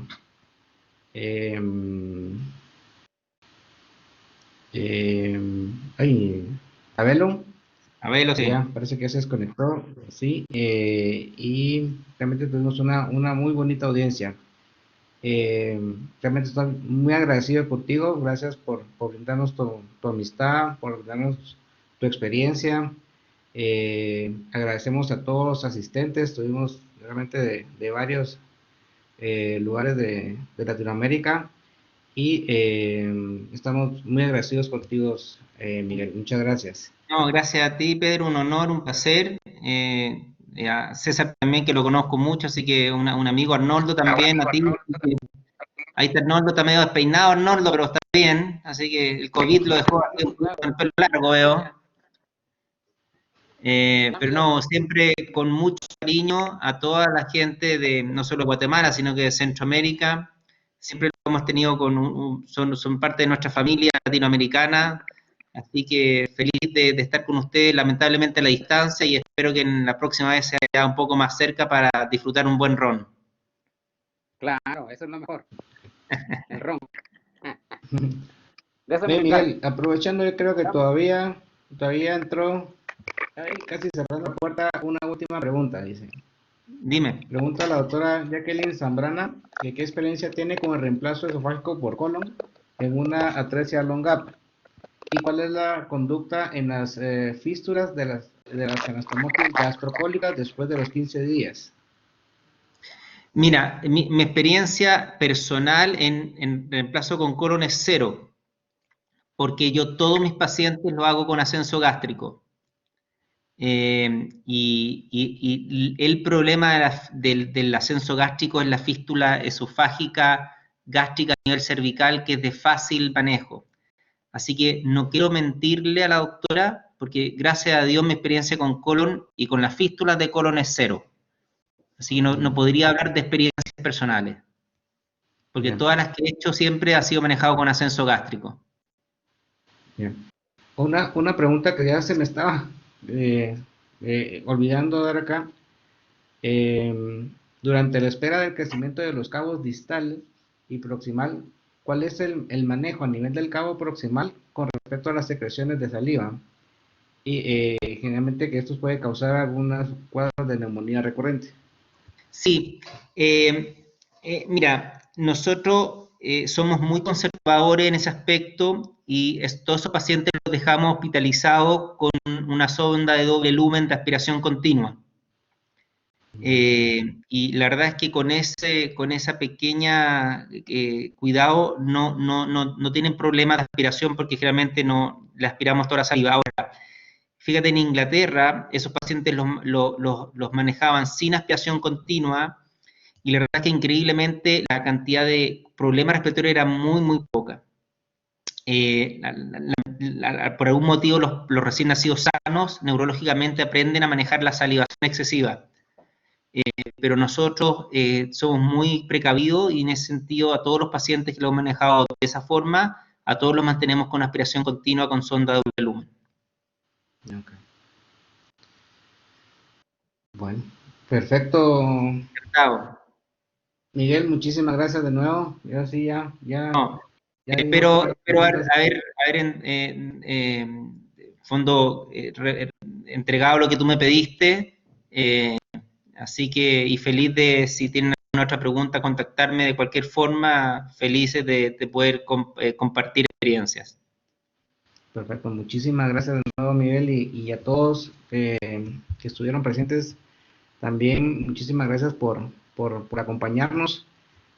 [SPEAKER 2] Abelo.
[SPEAKER 1] Abelo, sí.
[SPEAKER 2] Ya, parece que se desconectó, sí, y realmente tuvimos una muy bonita audiencia. Realmente estoy muy agradecido contigo, gracias por brindarnos tu amistad, por brindarnos tu experiencia. Agradecemos a todos los asistentes, tuvimos realmente de varios lugares de Latinoamérica y estamos muy agradecidos contigo, Miguel. Muchas gracias.
[SPEAKER 1] No, gracias a ti, Pedro, un honor, un placer. A César también, que lo conozco mucho, así que un amigo, Arnoldo también, a ti. Ahí está Arnoldo, está medio despeinado Arnoldo, pero está bien, así que el COVID lo dejó así un poco con el pelo largo, veo. Pero no, siempre con mucho cariño a toda la gente de no solo Guatemala, sino que de Centroamérica. Siempre lo hemos tenido son parte de nuestra familia latinoamericana. Así que feliz de estar con ustedes, lamentablemente a la distancia, y espero que en la próxima vez sea un poco más cerca para disfrutar un buen ron.
[SPEAKER 8] Claro, eso es lo mejor. El ron.
[SPEAKER 2] Bien, Miguel, aprovechando, yo creo que todavía entró, casi cerrando la puerta, una última pregunta, dice.
[SPEAKER 1] Dime.
[SPEAKER 2] Pregunta a la doctora Jacqueline Zambrana, que qué experiencia tiene con el reemplazo esofágico por colon en una atresia long gap. ¿Y cuál es la conducta en las fístulas de las anastomosis gastropólicas después de los 15 días?
[SPEAKER 1] Mira, mi experiencia personal en reemplazo con colon es 0, porque yo todos mis pacientes lo hago con ascenso gástrico. Y el problema del ascenso gástrico es la fístula esofágica gástrica a nivel cervical, que es de fácil manejo. Así que no quiero mentirle a la doctora, porque gracias a Dios mi experiencia con colon y con las fístulas de colon es 0. Así que no podría hablar de experiencias personales, porque
[SPEAKER 2] Bien.
[SPEAKER 1] todas las que he hecho siempre ha sido manejado con ascenso gástrico.
[SPEAKER 2] Bien. Una pregunta que ya se me estaba olvidando dar acá. Durante la espera del crecimiento de los cabos distal y proximal, ¿cuál es el manejo a nivel del cabo proximal con respecto a las secreciones de saliva? Y generalmente que esto puede causar algunas cuadros de neumonía recurrente.
[SPEAKER 1] Sí, mira, nosotros somos muy conservadores en ese aspecto y todos esos pacientes los dejamos hospitalizados con una sonda de doble lumen de aspiración continua. Y la verdad es que con esa pequeña cuidado no tienen problemas de aspiración, porque generalmente no le aspiramos toda la saliva. Ahora, fíjate, en Inglaterra esos pacientes los manejaban sin aspiración continua, y la verdad es que increíblemente la cantidad de problemas respiratorios era muy poca. Por algún motivo los recién nacidos sanos neurológicamente aprenden a manejar la salivación excesiva. Pero nosotros somos muy precavidos, y en ese sentido a todos los pacientes que lo hemos manejado de esa forma, a todos los mantenemos con aspiración continua con sonda de doble lumen.
[SPEAKER 2] Okay. Bueno, perfecto.
[SPEAKER 1] Encantado.
[SPEAKER 2] Miguel, muchísimas gracias de nuevo. Yo sí, ya
[SPEAKER 1] No,
[SPEAKER 2] dimos
[SPEAKER 1] espero
[SPEAKER 2] todas las preguntas.
[SPEAKER 1] haber fondo entregado lo que tú me pediste. Así que, y feliz de, si tienen alguna otra pregunta, contactarme de cualquier forma, felices de poder compartir experiencias.
[SPEAKER 2] Perfecto, muchísimas gracias de nuevo, Miguel, y a todos que estuvieron presentes también. Muchísimas gracias por acompañarnos,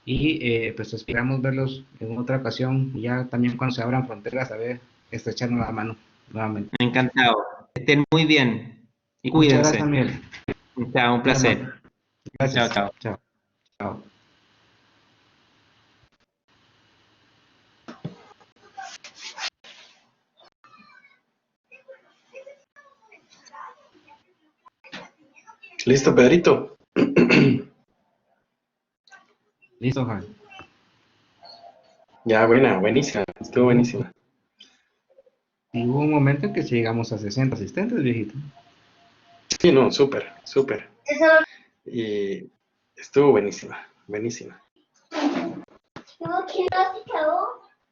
[SPEAKER 2] y pues esperamos verlos en otra ocasión, ya también cuando se abran fronteras, a ver, estrecharnos la mano nuevamente.
[SPEAKER 1] Encantado. Estén muy bien y
[SPEAKER 2] Muchas
[SPEAKER 1] cuídense.
[SPEAKER 2] gracias, Miguel.
[SPEAKER 1] Chao, un placer.
[SPEAKER 2] Gracias.
[SPEAKER 1] Chao.
[SPEAKER 2] Chao.
[SPEAKER 9] Listo, Pedrito.
[SPEAKER 2] Listo, Juan.
[SPEAKER 9] Ya, buenísima, estuvo buenísima.
[SPEAKER 2] Y hubo un momento en que llegamos a 60 asistentes, viejito.
[SPEAKER 9] Sí, no, súper. Y estuvo buenísima.
[SPEAKER 10] ¿No se acabó?